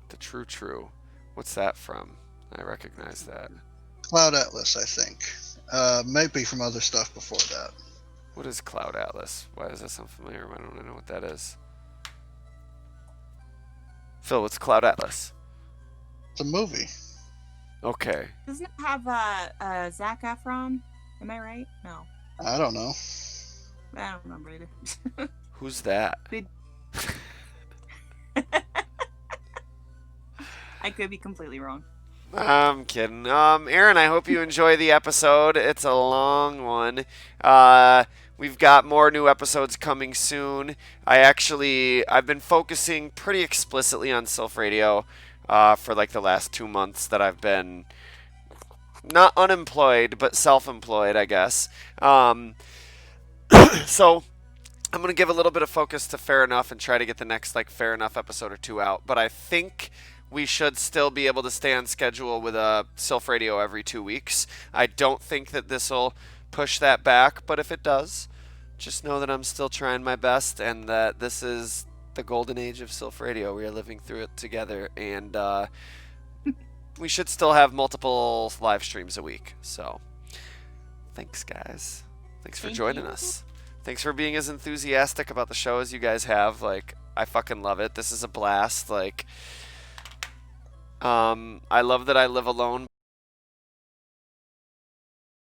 Speaker 1: The true. What's that from? I recognize that.
Speaker 5: Cloud Atlas, I think. Might be from other stuff before that.
Speaker 1: What is Cloud Atlas? Why does that sound familiar? I don't know what that is. Phil, what's Cloud Atlas?
Speaker 5: It's a movie.
Speaker 1: Okay.
Speaker 8: Doesn't it have Zac Efron? Am I right? No.
Speaker 5: I don't know.
Speaker 8: I don't remember either.
Speaker 1: Who's that?
Speaker 8: I could be completely wrong.
Speaker 1: I'm kidding. Aaron, I hope you enjoy the episode. It's a long one. We've got more new episodes coming soon. I've been focusing pretty explicitly on Silph Radio for like the last 2 months that I've been not unemployed, but self-employed, I guess. So I'm going to give a little bit of focus to Fair Enough and try to get the next like Fair Enough episode or two out. But I think we should still be able to stay on schedule with a Silph Radio every 2 weeks. I don't think that this will push that back, but if it does, just know that I'm still trying my best and that this is the golden age of Silph Radio. We are living through it together, and we should still have multiple live streams a week. So thanks, guys. Thanks for joining us. Thanks for being as enthusiastic about the show as you guys have. Like, I fucking love it. This is a blast. Like, I love that I live alone,